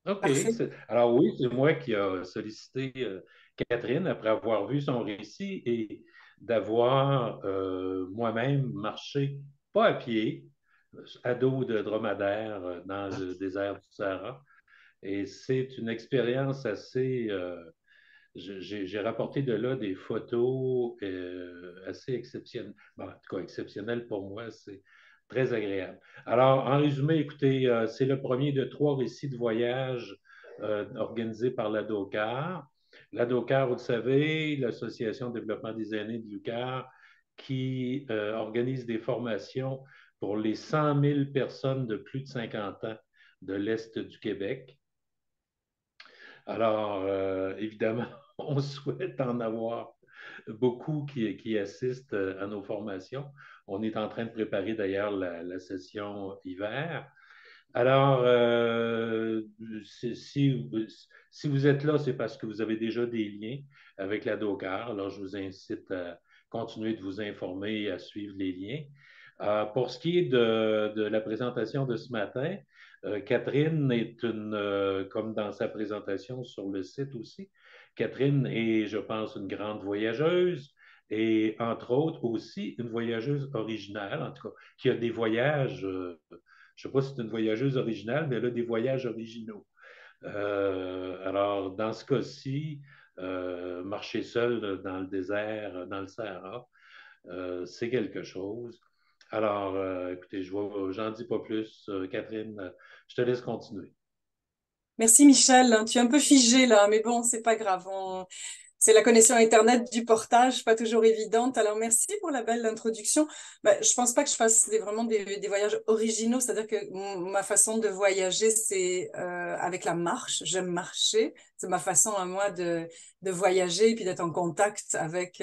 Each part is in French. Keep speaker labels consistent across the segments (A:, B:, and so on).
A: OK.
B: Parfait.
A: Alors oui, c'est moi qui a sollicité Catherine après avoir vu son récit et d'avoir moi-même marché, pas à pied, à dos de dromadaire dans le désert du Sahara. Et c'est une expérience assez... j'ai rapporté de là des photos assez exceptionnelles. Bon, en tout cas, exceptionnelles pour moi, c'est très agréable. Alors, en résumé, écoutez, c'est le premier de trois récits de voyage organisés par la DOCAR. La DOCAR, vous le savez, l'Association de développement des aînés de l'UQAR, qui organise des formations pour les 100 000 personnes de plus de 50 ans de l'Est du Québec. Alors, évidemment, on souhaite en avoir beaucoup qui assistent à nos formations. On est en train de préparer d'ailleurs la session hiver. Alors, si vous êtes là, c'est parce que vous avez déjà des liens avec la DOCAR. Alors, je vous incite à continuer de vous informer et à suivre les liens. Pour ce qui est de la présentation de ce matin, Catherine est comme dans sa présentation sur le site aussi, Catherine est, je pense, une grande voyageuse et entre autres aussi une voyageuse originale, en tout cas, qui a des voyages, je ne sais pas si c'est une voyageuse originale, mais elle a des voyages originaux. Alors, dans ce cas-ci, marcher seul dans le désert, dans le Sahara, c'est quelque chose. Alors, écoutez, j'en dis pas plus. Catherine, je te laisse continuer.
B: Merci Michel. Tu es un peu figé là, mais bon, c'est pas grave. C'est la connexion Internet du portage, pas toujours évidente. Alors merci pour la belle introduction. Je pense pas que je fasse vraiment des voyages originaux, c'est-à-dire que ma façon de voyager, c'est avec la marche. J'aime marcher. C'est ma façon à moi de voyager et puis d'être en contact avec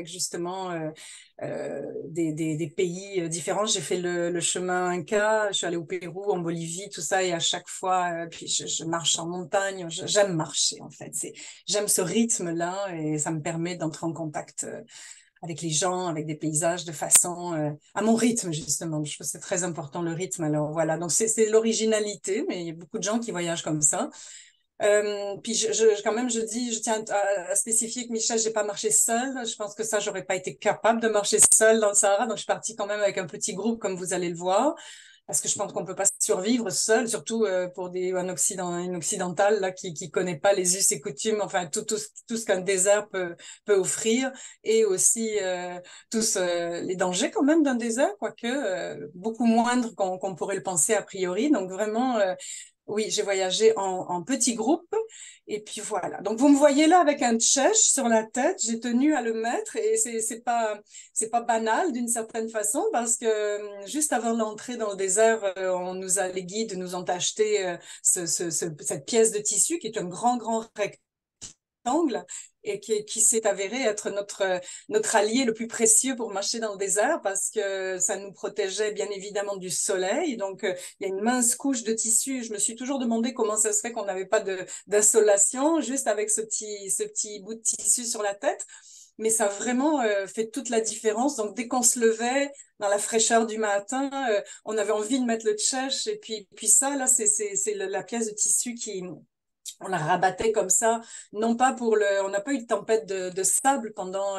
B: justement des pays différents. J'ai fait le chemin Inca, je suis allée au Pérou, en Bolivie, tout ça, et à chaque fois, puis je marche en montagne. J'aime marcher en fait. J'aime ce rythme-là et ça me permet d'entrer en contact avec les gens, avec des paysages de façon à mon rythme justement. Je trouve que c'est très important le rythme. Alors voilà, donc c'est l'originalité, mais il y a beaucoup de gens qui voyagent comme ça. Puis quand même, je tiens à spécifier que Michel, j'ai pas marché seule. Je pense que ça, j'aurais pas été capable de marcher seule dans le Sahara. Donc, je suis partie quand même avec un petit groupe, comme vous allez le voir, parce que je pense qu'on peut pas survivre seul, surtout pour une occidentale là qui connaît pas les us et coutumes, enfin tout ce qu'un désert peut offrir, et aussi tous les dangers quand même d'un désert, quoique beaucoup moindres qu'on pourrait le penser a priori. Donc vraiment. Oui, j'ai voyagé en petits groupes et puis voilà. Donc vous me voyez là avec un tchèche sur la tête, j'ai tenu à le mettre et c'est pas banal d'une certaine façon parce que juste avant l'entrée dans le désert, les guides nous ont acheté cette pièce de tissu qui est un grand rectangle et qui s'est avéré être notre allié le plus précieux pour marcher dans le désert parce que ça nous protégeait bien évidemment du soleil. Donc, il y a une mince couche de tissu. Je me suis toujours demandé comment ça se fait qu'on n'avait pas d'insolation juste avec ce petit bout de tissu sur la tête. Mais ça a vraiment fait toute la différence. Donc, dès qu'on se levait dans la fraîcheur du matin, on avait envie de mettre le tchèche. Et puis ça, là, c'est la pièce de tissu on la rabattait comme ça, non pas on n'a pas eu de tempête de sable pendant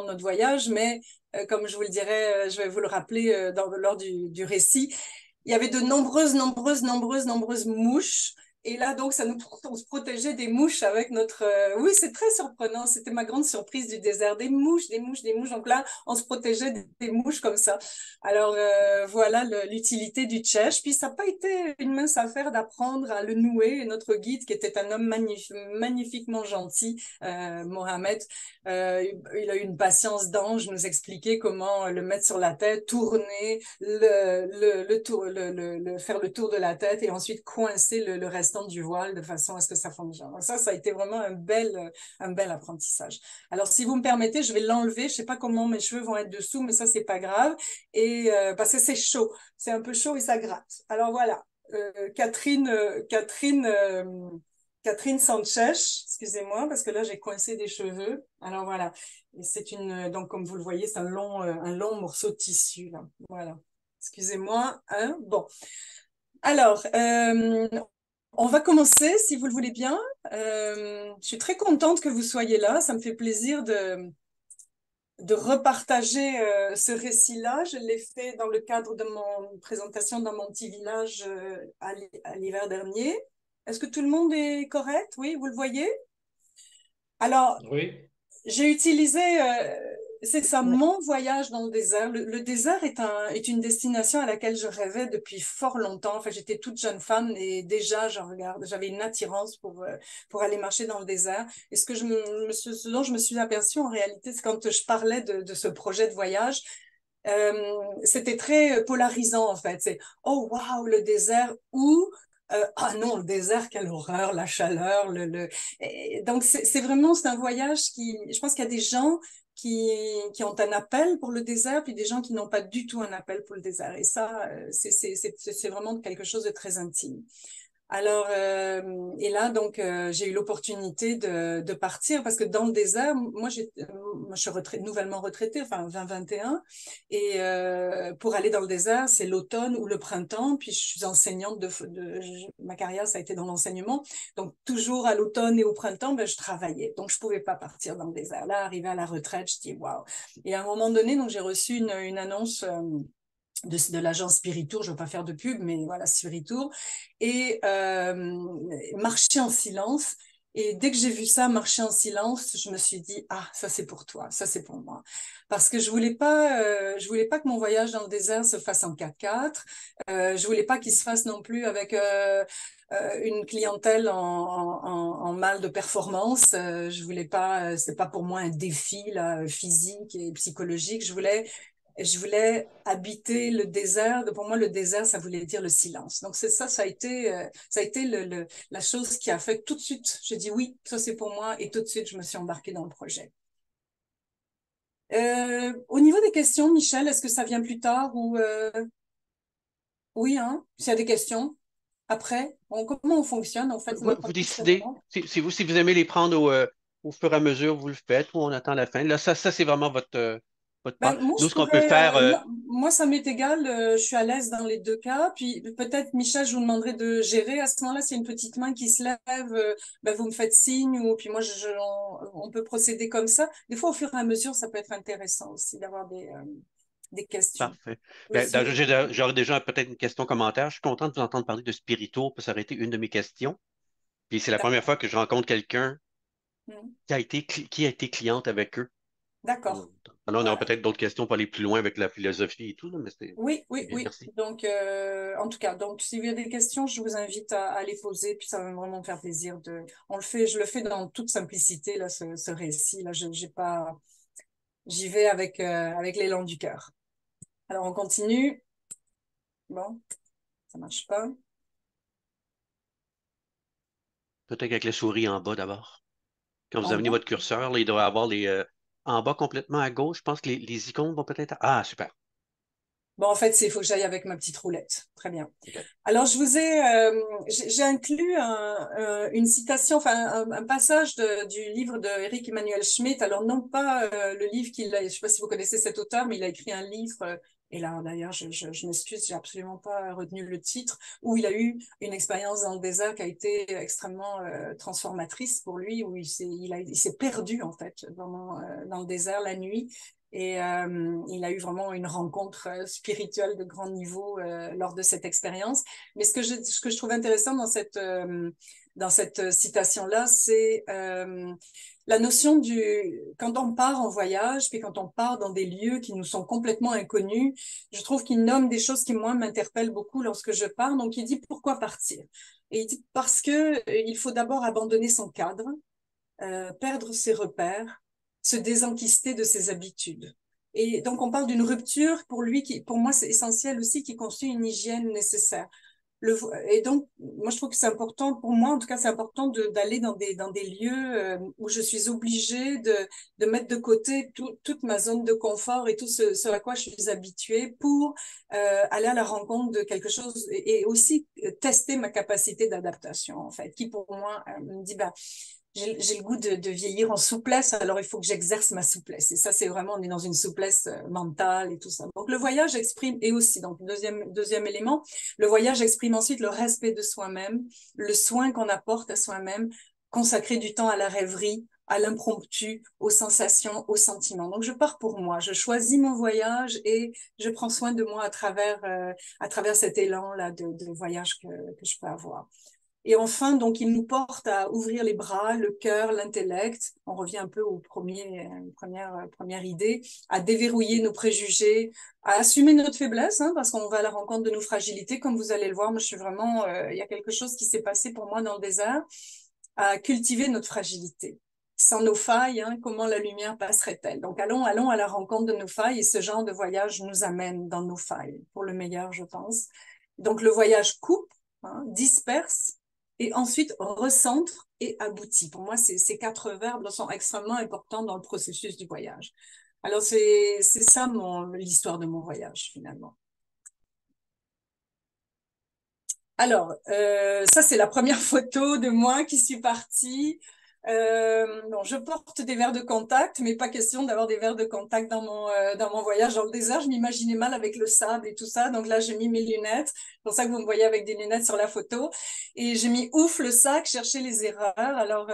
B: notre voyage, mais comme je vous le dirai, je vais vous le rappeler lors du récit, il y avait de nombreuses mouches. Et là, donc, on se protégeait des mouches avec notre... Oui, c'est très surprenant. C'était ma grande surprise du désert. Des mouches, des mouches, des mouches. Donc là, on se protégeait des mouches comme ça. Alors, voilà l'utilité du tchèche. Puis, ça n'a pas été une mince affaire d'apprendre à le nouer. Et notre guide, qui était un homme magnifiquement gentil, Mohamed, il a eu une patience d'ange, nous expliquer comment le mettre sur la tête, tourner, faire le tour de la tête et ensuite coincer le restant du voile de façon à ce que ça fonctionne. Donc ça a été vraiment un bel apprentissage. Alors, si vous me permettez, je vais l'enlever. Je ne sais pas comment mes cheveux vont être dessous, mais ça, c'est pas grave. Et parce que c'est chaud. C'est un peu chaud et ça gratte. Alors voilà. Catherine Sanchez, excusez-moi, parce que là, j'ai coincé des cheveux. Alors voilà. Et donc comme vous le voyez, c'est un long morceau de tissu, là. Voilà. Excusez-moi, hein. Bon. Alors, On va commencer, si vous le voulez bien. Je suis très contente que vous soyez là. Ça me fait plaisir de repartager ce récit-là. Je l'ai fait dans le cadre de mon présentation dans mon petit village à l'hiver dernier. Est-ce que tout le monde est correct? Oui, vous le voyez? Alors,
A: Oui,
B: j'ai utilisé, c'est ça,
C: Ouais.
B: mon voyage dans le désert. Le désert est une destination à laquelle je rêvais depuis fort longtemps. Enfin, j'étais toute jeune femme et déjà, j'avais une attirance pour aller marcher dans le désert. Et ce dont je me suis aperçue en réalité, c'est quand je parlais de ce projet de voyage, c'était très polarisant en fait. C'est oh waouh le désert ou ah non le désert quelle horreur la chaleur donc c'est un voyage qui je pense qu'il y a des gens qui ont un appel pour le désert puis des gens qui n'ont pas du tout un appel pour le désert et ça c'est vraiment quelque chose de très intime. Alors, et là, donc, j'ai eu l'opportunité de partir parce que dans le désert, moi, je suis nouvellement retraitée, enfin, 2021. Et pour aller dans le désert, c'est l'automne ou le printemps. Puis, je suis enseignante ma carrière, ça a été dans l'enseignement. Donc, toujours à l'automne et au printemps, ben, je travaillais. Donc, je pouvais pas partir dans le désert. Là, arrivé à la retraite, je dis, waouh. Et à un moment donné, donc, j'ai reçu une annonce, de l'agence Spiritour, je ne veux pas faire de pub, mais voilà, Spiritour, et marcher en silence. Et dès que j'ai vu ça, marcher en silence, je me suis dit, ah, ça c'est pour toi, ça c'est pour moi. Parce que je voulais pas que mon voyage dans le désert se fasse en 4x4. Je voulais pas qu'il se fasse non plus avec une clientèle en mal de performance. Je voulais pas, c'est pas pour moi un défi là, physique et psychologique. Je voulais habiter le désert. Pour moi, le désert, ça voulait dire le silence. Donc, c'est ça, ça a été la chose qui a fait tout de suite. J'ai dit oui, ça c'est pour moi. Et tout de suite, je me suis embarquée dans le projet. Au niveau des questions, Michel, est-ce que ça vient plus tard ou oui, hein, s'il y a des questions. Après, comment on fonctionne en fait, c'est
C: Vous
B: n'importe quel
C: décidez,
B: moment.
C: si vous aimez les prendre au fur et à mesure, vous le faites ou on attend la fin. Là, ça c'est vraiment votre part.
B: Ben, moi,
C: Nous,
B: je
C: ce qu'on peut
B: pourrais,
C: faire,
B: moi, ça m'est égal, je suis à l'aise dans les deux cas. Puis peut-être, Michel, je vous demanderai de gérer. À ce moment-là, s'il y a une petite main qui se lève, ben, vous me faites signe ou puis moi, on peut procéder comme ça. Des fois, au fur et à mesure, ça peut être intéressant aussi d'avoir des questions.
C: parfait. Ben,
B: Monsieur,
C: j'aurais déjà peut-être une question commentaire. Je suis content de vous entendre parler de Spirito, parce que ça aurait été une de mes questions. Puis c'est la première
B: d'accord.
C: fois que je rencontre quelqu'un
B: Hmm.
C: qui a été cliente avec eux.
B: D'accord.
C: Alors, on aura
B: Ouais.
C: peut-être d'autres questions pour aller plus loin avec la philosophie et tout, là, mais
B: Oui,
C: c'est
B: oui,
C: bien,
B: oui.
C: merci.
B: Donc, en tout cas, donc, si vous avez des questions, je vous invite à les poser, puis ça va vraiment me faire plaisir je le fais dans toute simplicité, là, ce récit, là, j'ai pas, j'y vais avec l'élan du cœur. Alors, on continue. Bon, ça marche pas.
C: Peut-être avec la souris en bas d'abord. Quand vous
B: En
C: amenez
B: bas.
C: votre curseur, là, il doit y avoir en bas complètement à gauche. Je pense que les icônes vont peut-être. Ah, super.
B: Bon, en fait, il faut que j'aille avec ma petite roulette. Très bien.
C: OK.
B: Alors, j'ai inclus une citation, enfin, un passage du livre de Eric Emmanuel Schmitt. Alors, non pas le livre je ne sais pas si vous connaissez cet auteur, mais il a écrit un livre, et là, d'ailleurs, je m'excuse, j'ai absolument pas retenu le titre, où il a eu une expérience dans le désert qui a été extrêmement transformatrice pour lui, où il s'est perdu, en fait, vraiment dans le désert la nuit. Et il a eu vraiment une rencontre spirituelle de grand niveau lors de cette expérience. Mais ce que je trouve intéressant dans cette citation-là, c'est la notion quand on part en voyage, puis quand on part dans des lieux qui nous sont complètement inconnus, je trouve qu'il nomme des choses qui, moi, m'interpellent beaucoup lorsque je pars. Donc, il dit pourquoi partir? Et il dit parce que il faut d'abord abandonner son cadre, perdre ses repères, se désenquister de ses habitudes. Et donc, on parle d'une rupture pour lui pour moi, c'est essentiel aussi, qui constitue une hygiène nécessaire. Et donc, moi, je trouve que c'est important, pour moi, en tout cas, c'est important d'aller dans des lieux où je suis obligée de mettre de côté toute ma zone de confort et tout ce à quoi je suis habituée pour aller à la rencontre de quelque chose et aussi tester ma capacité d'adaptation, en fait, qui pour moi me dit, ben, j'ai le goût de vieillir en souplesse, alors il faut que j'exerce ma souplesse. Et ça, c'est vraiment, on est dans une souplesse mentale et tout ça. Donc, le voyage exprime, et aussi, donc, deuxième élément, le voyage exprime ensuite le respect de soi-même, le soin qu'on apporte à soi-même, consacrer du temps à la rêverie, à l'impromptu, aux sensations, aux sentiments. Donc, je pars pour moi, je choisis mon voyage et je prends soin de moi à travers cet élan-là de voyage que je peux avoir. Et enfin, donc, il nous porte à ouvrir les bras, le cœur, l'intellect. On revient un peu aux première idée, à déverrouiller nos préjugés, à assumer notre faiblesse, hein, parce qu'on va à la rencontre de nos fragilités. Comme vous allez le voir, moi, je suis vraiment, il y a quelque chose qui s'est passé pour moi dans le désert, à cultiver notre fragilité. Sans nos failles, hein, comment la lumière passerait-elle? Donc, allons à la rencontre de nos failles et ce genre de voyage nous amène dans nos failles, pour le meilleur, je pense. Donc, le voyage coupe, hein, disperse, et ensuite recentre et aboutit. Pour moi, ces 4 verbes sont extrêmement importants dans le processus du voyage. Alors, c'est ça l'histoire de mon voyage, finalement. Alors, ça, c'est la première photo de moi qui suis partie. Non, je porte des verres de contact, mais pas question d'avoir des verres de contact dans mon voyage dans le désert. Je m'imaginais mal avec le sable et tout ça. Donc là, j'ai mis mes lunettes. C'est pour ça que vous me voyez avec des lunettes sur la photo. Et j'ai mis ouf le sac, chercher les erreurs. Alors,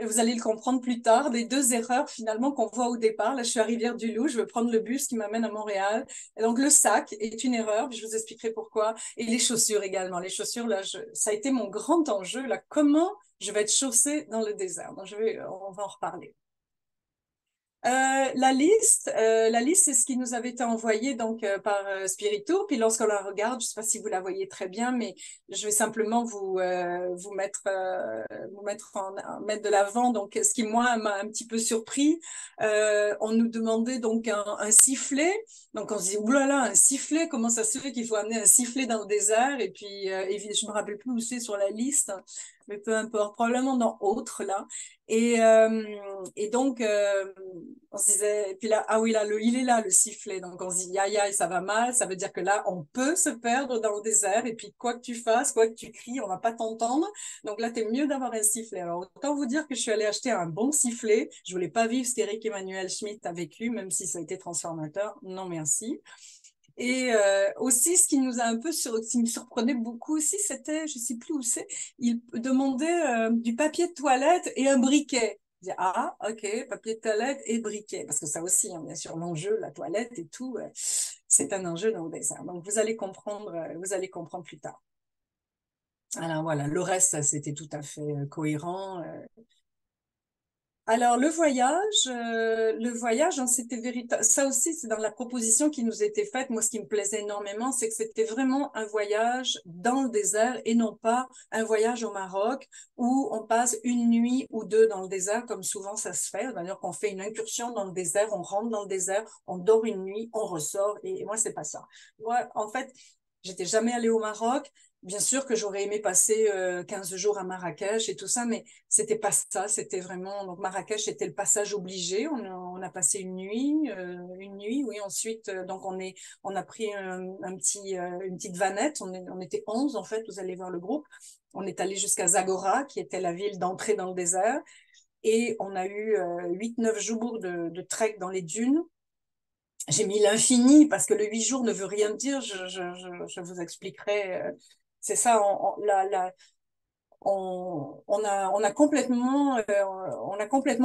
B: vous allez le comprendre plus tard. Les 2 erreurs, finalement, qu'on voit au départ. Là, je suis à Rivière-du-Loup. Je veux prendre le bus qui m'amène à Montréal. Et donc, le sac est une erreur. Puis je vous expliquerai pourquoi. Et les chaussures également. Les chaussures, là, ça a été mon grand enjeu. Là, comment je vais être chaussée dans le désert. Donc, on va en reparler. La liste, c'est ce qui nous avait été envoyé donc par Spirito. Puis lorsqu'on la regarde, je ne sais pas si vous la voyez très bien, mais je vais simplement vous mettre mettre de l'avant. Donc, ce qui moi m'a un petit peu surpris, on nous demandait donc un sifflet. Donc on se dit oulala, un sifflet, comment ça se fait qu'il faut amener un sifflet dans le désert? Et puis je me rappelle plus où c'est sur la liste, mais peu importe, probablement dans autre là. Et donc, on se disait, et puis là, ah oui, là, il est là, le sifflet. Donc, on se dit, aïe, aïe, ça va mal. Ça veut dire que là, on peut se perdre dans le désert. Et puis, quoi que tu fasses, quoi que tu cries, on va pas t'entendre. Donc là, t'es mieux d'avoir un sifflet. Alors, autant vous dire que je suis allée acheter un bon sifflet. Je voulais pas vivre ce qu'Éric Emmanuel Schmitt a vécu, même si ça a été transformateur. Non, merci. Et aussi, ce qui nous a un peu qui me surprenait beaucoup aussi, c'était, je sais plus où c'est, il demandait du papier de toilette et un briquet. Je dis, ah, ok, papier de toilette et briquet. Parce que ça aussi, hein, bien sûr, l'enjeu, la toilette et tout, c'est un enjeu dans le désert. Donc, vous allez comprendre plus tard. Alors voilà, le reste, ça, c'était tout à fait cohérent. Alors, le voyage, hein, c'était véritable. Ça aussi, c'est dans la proposition qui nous était faite. Moi, ce qui me plaisait énormément, c'est que c'était vraiment un voyage dans le désert et non pas un voyage au Maroc où on passe une nuit ou 2 dans le désert, comme souvent ça se fait. C'est-à-dire qu'on fait une incursion dans le désert, on rentre dans le désert, on dort une nuit, on ressort. Et moi, c'est pas ça. Moi, en fait, j'étais jamais allée au Maroc. Bien sûr que j'aurais aimé passer 15 jours à Marrakech et tout ça, mais c'était pas ça. C'était vraiment donc Marrakech était le passage obligé. On a passé une nuit, oui. Ensuite, donc on a pris une petite vanette. On était 11 en fait. Vous allez voir le groupe. On est allé jusqu'à Zagora, qui était la ville d'entrée dans le désert, et on a eu 8-9 jours de trek dans les dunes. J'ai mis l'infini parce que le 8 jours ne veut rien dire. Je vous expliquerai. C'est ça, on a complètement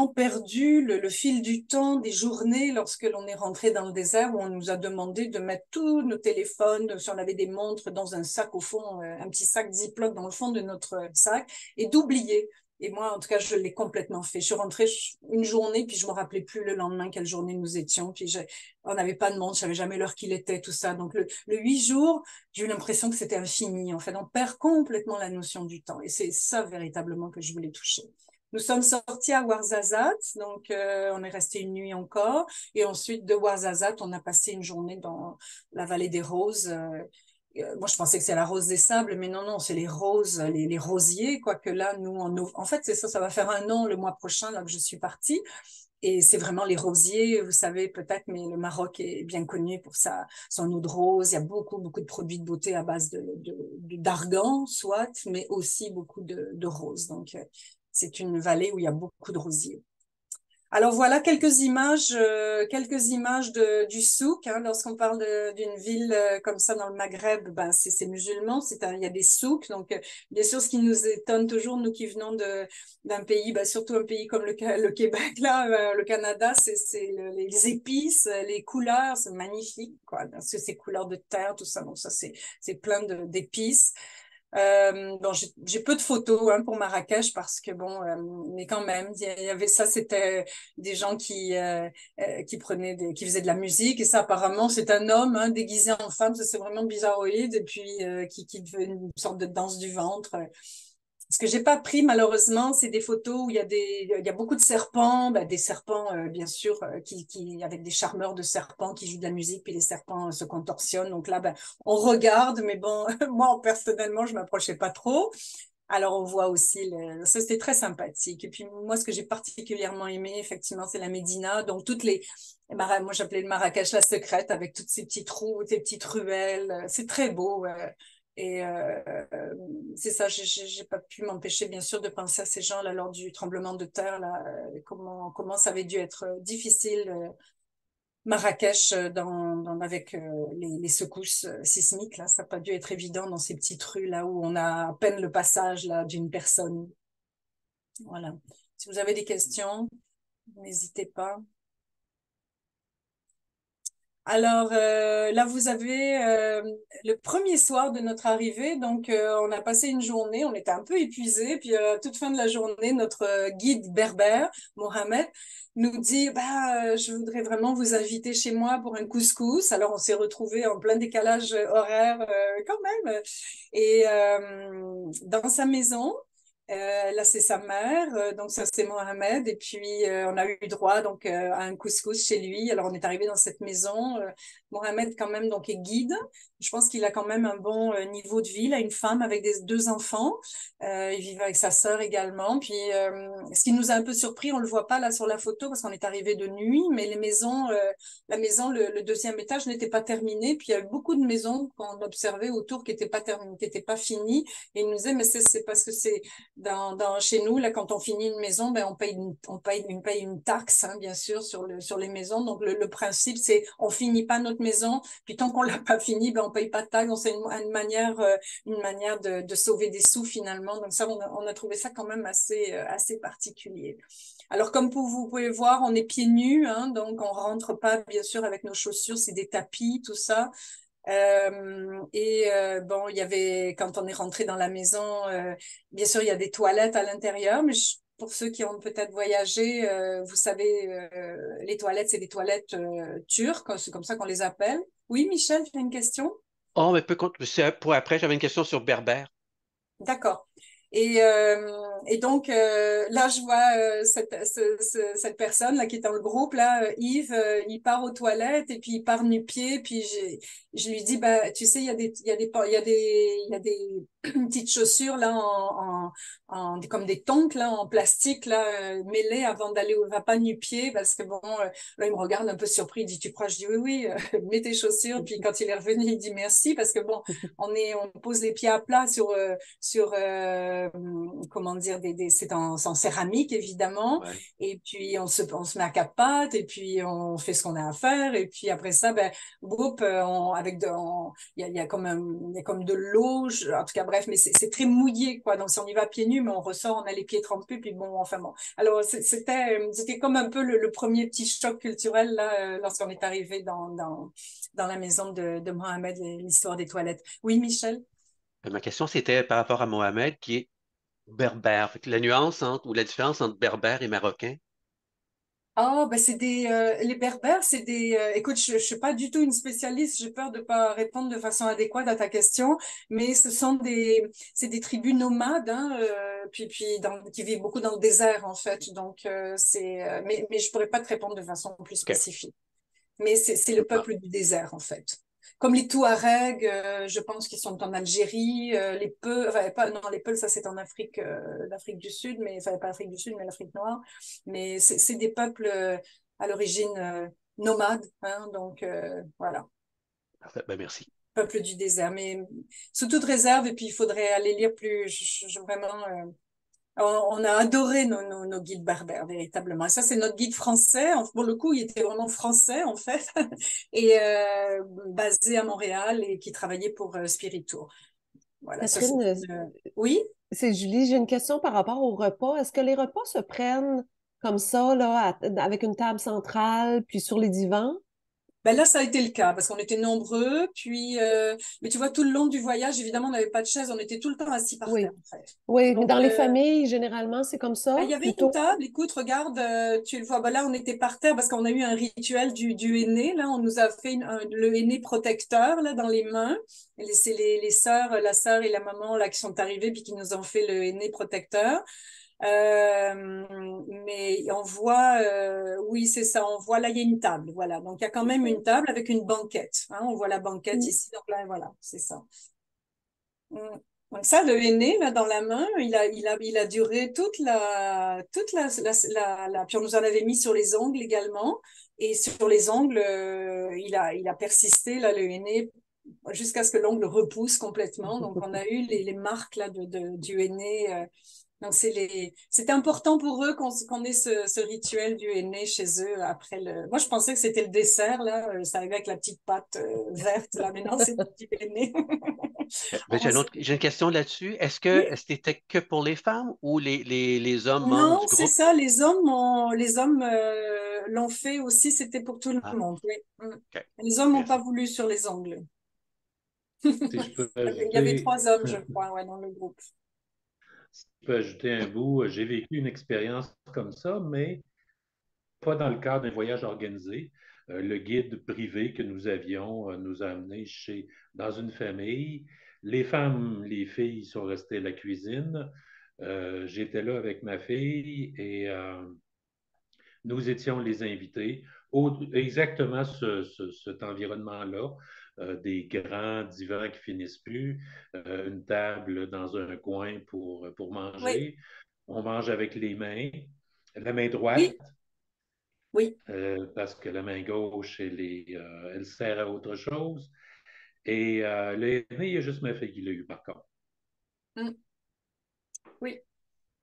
B: perdu le fil du temps des journées lorsque l'on est rentré dans le désert où on nous a demandé de mettre tous nos téléphones, si on avait des montres, dans un sac au fond, un petit sac Ziploc dans le fond de notre sac, et d'oublier. Et moi, en tout cas, je l'ai complètement fait. Je suis rentrée une journée, puis je me rappelais plus le lendemain quelle journée nous étions. Puis on n'avait pas de montre, je savais jamais l'heure qu'il était, tout ça. Donc le 8 jours, j'ai eu l'impression que c'était infini. En fait, on perd complètement la notion du temps. Et c'est ça véritablement que je voulais toucher. Nous sommes sortis à Ouarzazate, donc on est resté une nuit encore. Et ensuite, de Ouarzazate, on a passé une journée dans la vallée des Roses. Moi, je pensais que c'est la rose des sables, mais non, c'est les roses, les rosiers, quoique là, nous, en fait, c'est ça, ça va faire 1 an le mois prochain, là, que je suis partie. Et c'est vraiment les rosiers, vous savez peut-être, mais le Maroc est bien connu pour son eau de rose. Il y a beaucoup de produits de beauté à base d'argan, soit, mais aussi beaucoup de roses. Donc, c'est une vallée où il y a beaucoup de rosiers. Alors voilà quelques images du souk. Hein, lorsqu'on parle d'une ville comme ça dans le Maghreb, ben c'est musulman, il y a des souks. Donc bien sûr, ce qui nous étonne toujours, nous qui venons d'un pays, ben, surtout un pays comme le Québec là, le Canada, les épices, les couleurs, c'est magnifique, quoi. Parce que ces couleurs de terre, tout ça, donc ça c'est plein d'épices. Bon, j'ai peu de photos hein, pour Marrakech parce que bon, mais quand même, il y avait ça, c'était des gens qui qui faisaient de la musique et ça apparemment c'est un homme hein, déguisé en femme, ça c'est vraiment bizarroïde et puis qui fait une sorte de danse du ventre. Ce que j'ai pas pris malheureusement, c'est des photos où il y a beaucoup de serpents, ben, des serpents bien sûr avec des charmeurs de serpents qui jouent de la musique puis les serpents se contorsionnent. Donc là, ben, on regarde, mais bon, moi personnellement, je m'approchais pas trop. Alors on voit aussi ça c'était très sympathique. Et puis moi, ce que j'ai particulièrement aimé, effectivement, c'est la Médina. Donc moi j'appelais le Marrakech la secrète avec toutes ces petits trous, ces petites ruelles. C'est très beau. Et c'est ça, j'ai pas pu m'empêcher, bien sûr, de penser à ces gens-là lors du tremblement de terre, là, comment ça avait dû être difficile, Marrakech, avec les secousses sismiques, là, ça n'a pas dû être évident dans ces petites rues, là, où on a à peine le passage, là, d'une personne. Voilà. Si vous avez des questions, n'hésitez pas. Alors là, vous avez le premier soir de notre arrivée, donc on a passé une journée, on était un peu épuisés, puis à toute fin de la journée, notre guide berbère, Mohamed, nous dit, bah, je voudrais vraiment vous inviter chez moi pour un couscous. Alors on s'est retrouvés en plein décalage horaire quand même, et dans sa maison. Là, c'est sa mère, donc ça c'est Mohamed, et puis on a eu droit donc à un couscous chez lui. Alors on est arrivé dans cette maison. Mohamed quand même donc est guide. Je pense qu'il a quand même un bon niveau de vie. Il a une femme avec deux enfants. Il vit avec sa sœur également. Puis ce qui nous a un peu surpris, on le voit pas là sur la photo parce qu'on est arrivé de nuit, mais la maison, le deuxième étage n'était pas terminé. Puis il y a eu beaucoup de maisons qu'on observait autour qui n'étaient pas terminées, qui n'étaient pas finies. Et il nous disait mais c'est parce que c'est chez nous, là, quand on finit une maison, ben, on paye une taxe, hein, bien sûr, sur les maisons. Donc, le principe, c'est, on finit pas notre maison, puis tant qu'on l'a pas fini, ben, on paye pas de taxe. Donc, c'est une manière de sauver des sous, finalement. Donc, ça, on a trouvé ça quand même assez particulier. Alors, comme vous pouvez voir, on est pieds nus, hein, donc on rentre pas, bien sûr, avec nos chaussures, c'est des tapis, tout ça. Bon, il y avait, quand on est rentré dans la maison, bien sûr, il y a des toilettes à l'intérieur, mais pour ceux qui ont peut-être voyagé, vous savez, les toilettes, c'est des toilettes turques, c'est comme ça qu'on les appelle. Oui, Michel, tu as une question?
C: Oh, mais c'est pour après, j'avais une question sur Berbère.
B: D'accord. Et donc, là, je vois cette personne là qui est dans le groupe, là, Yves, il part aux toilettes et puis il part nu-pied. Puis je lui dis, bah, tu sais, il y a des petites chaussures là comme des tongs là en plastique là mêlées avant d'aller va pas nu-pied parce que bon, là, il me regarde un peu surpris. Il dit, tu crois? Je dis, oui, oui, mets tes chaussures. Puis quand il est revenu, il dit merci parce que bon, on pose les pieds à plat sur comment dire c'est en céramique évidemment
C: Ouais.
B: et puis on se met à quatre pattes et puis on fait ce qu'on a à faire et puis après ça ben groupe il y a comme de l'eau en tout cas bref mais c'est très mouillé quoi donc si on y va pieds nus mais on ressort on a les pieds trempés puis bon enfin bon alors c'était comme un peu le premier petit choc culturel là lorsqu'on est arrivé dans la maison de Mohamed l'histoire des toilettes. Oui, Michel?
C: Ma question, c'était par rapport à Mohamed, qui est berbère. Fait que la nuance ou la différence entre berbère et marocain.
B: Ah, ben les Berbères, écoute, je suis pas du tout une spécialiste, j'ai peur de pas répondre de façon adéquate à ta question, mais c'est des tribus nomades, hein, qui vivent beaucoup dans le désert, en fait. Donc, mais je pourrais pas te répondre de façon plus
C: OK.
B: spécifique. Mais c'est le peuple du désert, en fait. Comme les Touaregs, je pense qu'ils sont en Algérie, les Peuls, enfin, non, les Peuls, ça c'est en Afrique, l'Afrique du Sud, mais, enfin, pas l'Afrique du Sud, mais l'Afrique noire. Mais c'est des peuples à l'origine nomades, hein, donc voilà,
C: Parfait. Ben, merci.
B: peuple du désert. Mais sous toute réserve, et puis il faudrait aller lire plus, vraiment, On a adoré nos guides berbères, véritablement. Et ça, c'est notre guide français. Pour le coup, il était vraiment français, en fait, et basé à Montréal et qui travaillait pour Spirito. Voilà, ça, c'est
D: Catherine,
B: Oui?
D: c'est Julie, j'ai une question par rapport au repas. Est-ce que les repas se prennent comme ça, là, avec une table centrale, puis sur les divans?
B: Ben là, ça a été le cas parce qu'on était nombreux. Puis, mais tu vois, tout le long du voyage, évidemment, on n'avait pas de chaise. On était tout le temps assis par terre,
D: Oui.
B: en fait.
D: Oui, mais
B: Donc,
D: dans les familles, généralement, c'est comme
B: ben,
D: ça,
B: il y avait une
D: plutôt.
B: table. Écoute, regarde, tu le vois. Ben là, on était par terre parce qu'on a eu un rituel du henné. Là, on nous a fait le henné protecteur là dans les mains. C'est les sœurs, la sœur et la maman là qui sont arrivées puis qui nous ont fait le henné protecteur. Mais on voit, oui, c'est ça, on voit là, il y a une table, voilà. Donc, il y a quand même une table avec une banquette. Hein, on voit la banquette
D: Mm.
B: ici, donc là, voilà, c'est ça. Mm. Donc ça, le henné, là, dans la main, il a duré puis on nous en avait mis sur les ongles également. Et sur les ongles, il a persisté, là, le henné, jusqu'à ce que l'ongle repousse complètement. Donc, on a eu les marques, là, du henné, donc, c'était important pour eux qu'on ait ce rituel du henné chez eux après le. Moi, je pensais que c'était le dessert, là. Ça arrivait avec la petite pâte verte, là. Mais non, c'est du henné.
C: Ben, j'ai une question là-dessus. Est-ce que
B: Oui.
C: c'était que pour les femmes ou les hommes membres
B: Non,
C: du
B: c'est
C: groupe?
B: ça. Les hommes l'ont fait aussi. C'était pour tout le
C: Ah,
B: monde. Oui.
C: OK.
B: Les hommes n'ont pas
C: Merci.
B: voulu sur les ongles.
A: Si je peux
B: Il y avait
A: ajouter,
B: 3 hommes, je crois, ouais, dans le groupe.
A: si je peux ajouter un bout, j'ai vécu une expérience comme ça, mais pas dans le cadre d'un voyage organisé. Le guide privé que nous avions nous a amenés dans une famille. Les femmes, les filles sont restées à la cuisine. J'étais là avec ma fille et nous étions les invités. Exactement cet environnement-là, des grands divans qui finissent plus, une table dans un coin pour
B: Oui,
A: manger. On mange avec les mains, la main droite,
B: oui, oui.
A: parce que la main gauche, elle sert à autre chose. Et l'aîné, il y a juste ma fille qui l'a eu, par contre.
B: Mm, oui.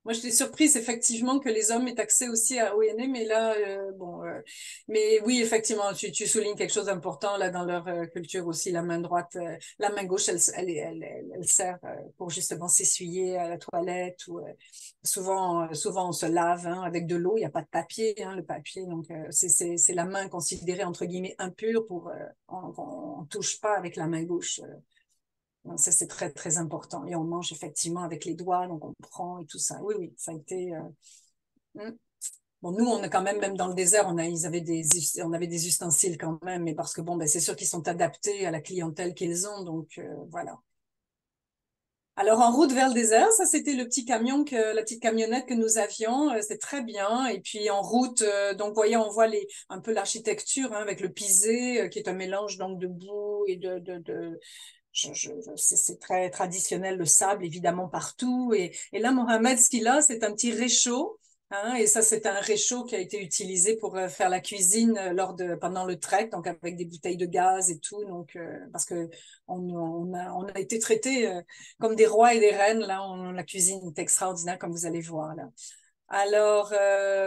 B: Moi, j'étais surprise effectivement que les hommes aient accès aussi à ONE, mais là, bon, mais oui, effectivement, tu soulignes quelque chose d'important là dans leur culture aussi. La main droite, la main gauche, elle sert pour justement s'essuyer à la toilette ou souvent on se lave hein, avec de l'eau. Il n'y a pas de papier, hein, le papier, donc c'est la main considérée entre guillemets impure pour on touche pas avec la main gauche. Donc ça, c'est très, très important. Et on mange effectivement avec les doigts, donc on prend et tout ça. Oui, oui, ça a été. Bon, nous, on a quand même, même dans le désert, on avait des ustensiles quand même, mais parce que bon, ben, c'est sûr qu'ils sont adaptés à la clientèle qu'ils ont, donc voilà. Alors en route vers le désert, ça c'était le petit camion la petite camionnette que nous avions, c'était très bien. Et puis en route, donc voyez, on voit un peu l'architecture hein, avec le pisé qui est un mélange donc de boue et c'est très traditionnel, le sable évidemment partout. Et là, Mohamed, ce qu'il a, c'est un petit réchaud. Hein, et ça, c'est un réchaud qui a été utilisé pour faire la cuisine pendant le trek, donc avec des bouteilles de gaz et tout. Donc, parce que on a été traités comme des rois et des reines. Là, la cuisine est extraordinaire, comme vous allez voir là. Alors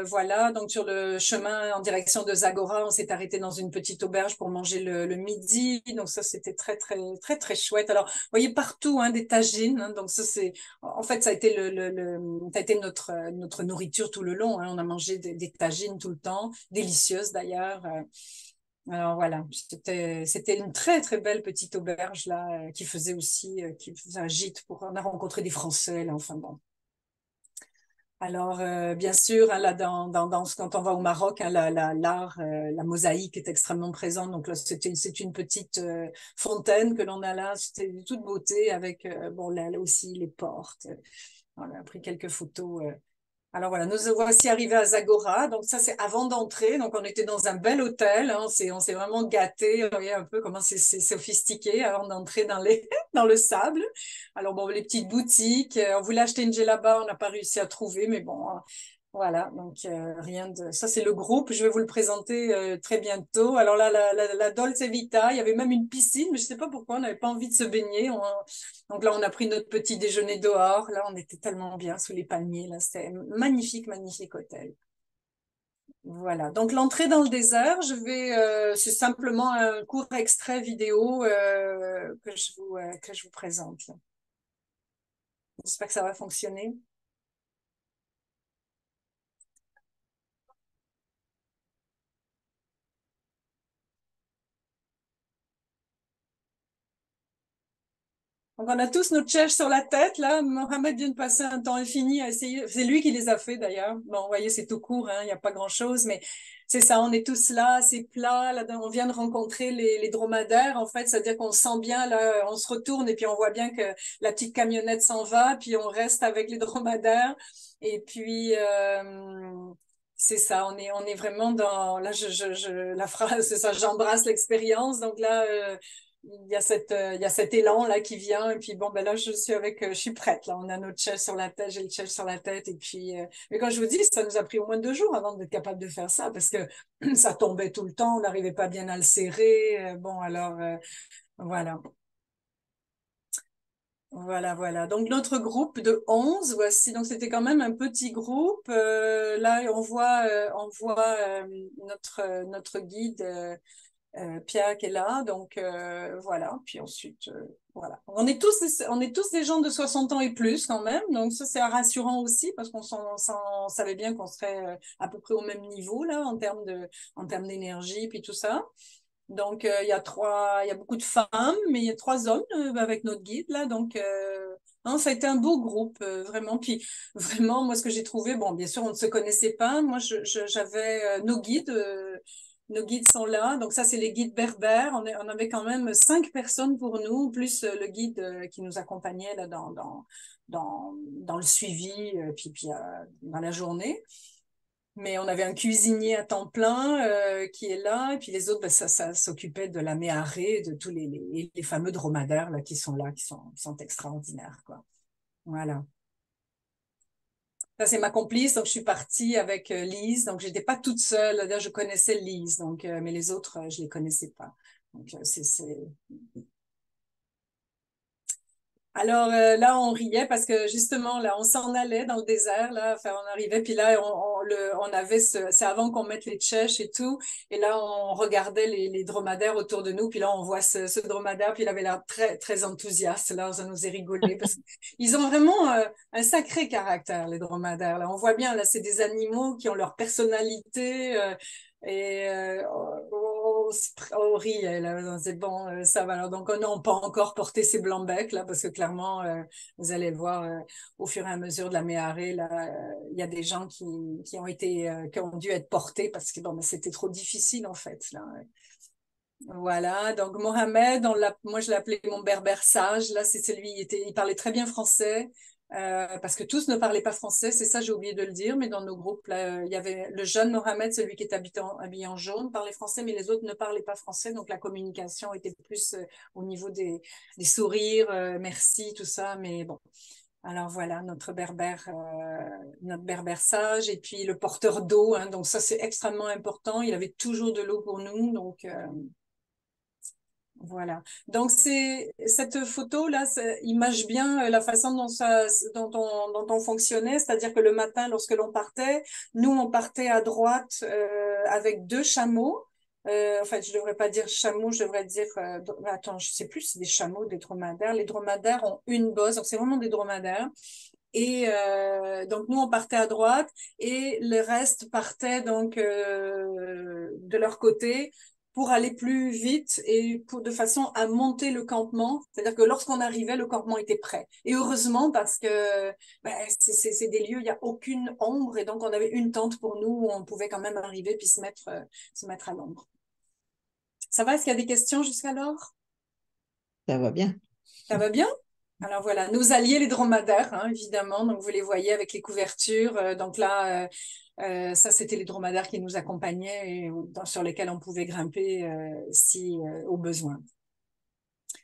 B: voilà, donc sur le chemin en direction de Zagora, on s'est arrêté dans une petite auberge pour manger le midi. Donc ça, c'était très très très très chouette. Alors, vous voyez partout hein, des tagines. Hein, donc ça c'est, en fait, ça a été ça a été notre nourriture tout le long. Hein, on a mangé des tagines tout le temps, délicieuses d'ailleurs. Alors voilà, c'était une très très belle petite auberge là qui faisait un gîte pour. On a rencontré des Français là. Enfin bon. Alors, bien sûr, hein, là, quand on va au Maroc, hein, l'art, la mosaïque est extrêmement présente. Donc là, c'est une petite fontaine que l'on a là. C'était de toute beauté avec, bon, là aussi, les portes. On a pris quelques photos. Alors voilà, nous voici arrivés à Zagora. Donc ça, c'est avant d'entrer. Donc on était dans un bel hôtel. Hein, on s'est vraiment gâtés. Vous voyez un peu comment c'est sophistiqué avant d'entrer dans le sable. Alors bon, les petites boutiques. On voulait acheter une djellaba, on n'a pas réussi à trouver, mais bon, Voilà, donc rien de... Ça, c'est le groupe. Je vais vous le présenter très bientôt. Alors là, la Dolce Vita, il y avait même une piscine, mais je ne sais pas pourquoi, on n'avait pas envie de se baigner. Donc là, on a pris notre petit déjeuner dehors. Là, on était tellement bien sous les palmiers. Là, c'était magnifique, magnifique hôtel. Voilà, donc l'entrée dans le désert, c'est simplement un court extrait vidéo que je vous présente. J'espère que ça va fonctionner. Donc, on a tous nos tchèches sur la tête, là. Mohamed vient de passer un temps infini à essayer. C'est lui qui les a fait, d'ailleurs. Bon, vous voyez, c'est tout court, hein, il n'y a pas grand-chose, mais c'est ça, on est tous là, c'est plat. Là, on vient de rencontrer les dromadaires, en fait. C'est-à-dire qu'on sent bien, là, on se retourne et puis on voit bien que la petite camionnette s'en va, puis on reste avec les dromadaires. Et puis, c'est ça, on est vraiment dans, là, la phrase, c'est ça, j'embrasse l'expérience. Donc là, il y a cet élan là qui vient et puis bon ben là je suis prête là, on a notre chaise sur la tête, j'ai le chaise sur la tête et puis mais quand je vous dis ça nous a pris au moins 2 jours avant d'être capable de faire ça parce que ça tombait tout le temps, on n'arrivait pas bien à le serrer, bon alors voilà. Voilà. Donc, notre groupe de 11, voici. Donc, c'était quand même un petit groupe. Là, on voit notre guide Pierre qui est là, donc voilà. Puis ensuite, voilà. On est tous des gens de 60 ans et plus quand même, donc ça c'est rassurant aussi parce on savait bien qu'on serait à peu près au même niveau là en termes d'énergie puis tout ça. Donc il y a beaucoup de femmes, mais il y a 3 hommes avec notre guide là, donc non, ça a été un beau groupe vraiment. Puis vraiment, moi ce que j'ai trouvé, bon, bien sûr on ne se connaissait pas. Moi j'avais nos guides. Nos guides sont là, donc ça c'est les guides berbères. On avait quand même 5 personnes pour nous, plus le guide qui nous accompagnait là dans le suivi, puis dans la journée. Mais on avait un cuisinier à temps plein qui est là, et puis les autres, ben, ça s'occupait de la méharée, de tous les fameux dromadaires là, qui sont extraordinaires, quoi. Voilà. Ça, c'est ma complice, donc je suis partie avec Lise, donc j'étais pas toute seule. D'ailleurs, je connaissais Lise, donc, mais les autres, je les connaissais pas. Donc, Alors là, on riait parce que justement, là, on s'en allait dans le désert, là, enfin, on arrivait, puis là, on avait c'est avant qu'on mette les tchèches et tout, et là, on regardait les dromadaires autour de nous, puis là, on voit ce dromadaire, puis il avait l'air très, très enthousiaste, là, ça nous a rigolé, parce qu'ils ont vraiment un sacré caractère, les dromadaires, là, on voit bien, là, c'est des animaux qui ont leur personnalité, et on rit, là, c'est bon, ça va. Alors, donc, on n'a pas encore porté ces blancs becs, là, parce que clairement, vous allez le voir au fur et à mesure de la méharée, là, il y a des gens qui ont dû être portés parce que bon, c'était trop difficile, en fait, là. Voilà, donc Mohamed, moi je l'appelais mon berbère sage. Là, c'est celui, il parlait très bien français parce que tous ne parlaient pas français. C'est ça, j'ai oublié de le dire, mais dans nos groupes, là, il y avait le jeune Mohamed, celui qui était habillé en jaune, parlait français, mais les autres ne parlaient pas français. Donc la communication était plus au niveau des sourires, merci, tout ça. Mais bon, alors voilà, notre berbère sage et puis le porteur d'eau. Hein, donc ça, c'est extrêmement important. Il avait toujours de l'eau pour nous, donc. Voilà. Donc c'est cette photo là, image bien la façon dont on fonctionnait, c'est-à-dire que le matin, lorsque l'on partait, nous on partait à droite avec 2 chameaux. En fait, je devrais pas dire chameau, je devrais dire attends, je sais plus si c'est des chameaux, des dromadaires. Les dromadaires ont une bosse, donc c'est vraiment des dromadaires. Et donc nous on partait à droite et le reste partait donc de leur côté pour aller plus vite et de façon à monter le campement. C'est-à-dire que lorsqu'on arrivait, le campement était prêt. Et heureusement parce que ben, c'est des lieux, il n'y a aucune ombre et donc on avait une tente pour nous où on pouvait quand même arriver puis se mettre à l'ombre. Ça va? Est-ce qu'il y a des questions jusqu'alors?
E: Ça va bien.
B: Ça va bien? Alors voilà, nos alliés, les dromadaires, hein, évidemment. Donc vous les voyez avec les couvertures. Donc là, ça c'était les dromadaires qui nous accompagnaient et sur lesquels on pouvait grimper si au besoin.